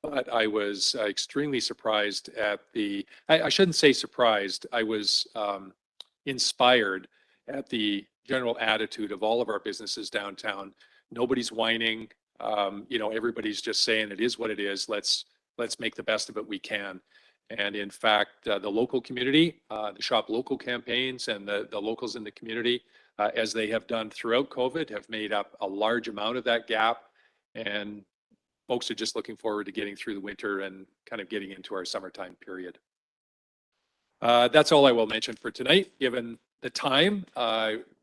But I was extremely surprised at I shouldn't say surprised, I was inspired at the general attitude of all of our businesses downtown. Nobody's whining. Everybody's just saying it is what it is. Let's make the best of it we can. And in fact, the local community, the Shop Local campaigns and the locals in the community, as they have done throughout COVID, have made up a large amount of that gap. And folks are just looking forward to getting through the winter and kind of getting into our summertime period. That's all I will mention for tonight. Given the time,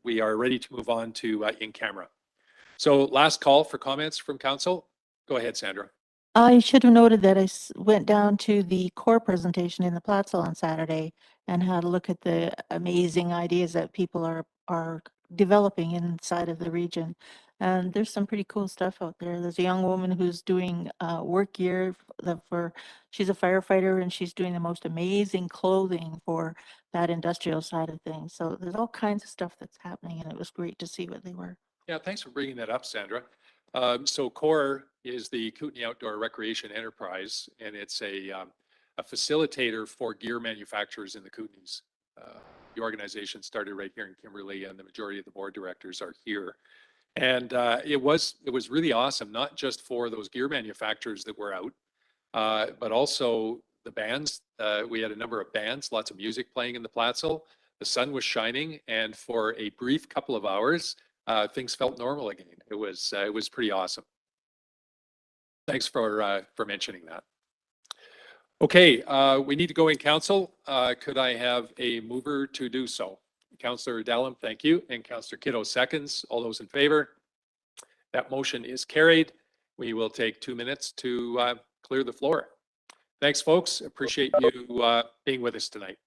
we are ready to move on to in camera. So last call for comments from council. Go ahead, Sandra. I should have noted that I went down to the core presentation in the Plaza on Saturday and had a look at the amazing ideas that people are developing inside of the region. And there's some pretty cool stuff out there. There's a young woman who's doing work gear she's a firefighter, and she's doing the most amazing clothing for that industrial side of things. So there's all kinds of stuff that's happening, and it was great to see what they were. Yeah, thanks for bringing that up, Sandra. So CORE is the Kootenay Outdoor Recreation Enterprise, and it's a facilitator for gear manufacturers in the Kootenays. The organization started right here in Kimberley, and the majority of the board directors are here. And it was really awesome, not just for those gear manufacturers that were out, but also the bands. We had a number of bands, lots of music playing in the Plaza. The sun was shining, and for a brief couple of hours, things felt normal again. It was pretty awesome. Thanks for mentioning that. Okay, we need to go in council. Could I have a mover to do so? Councillor Dallum, thank you. And Councillor Kiddo seconds. All those in favor? That motion is carried. We will take 2 minutes to clear the floor. Thanks, folks. Appreciate you being with us tonight.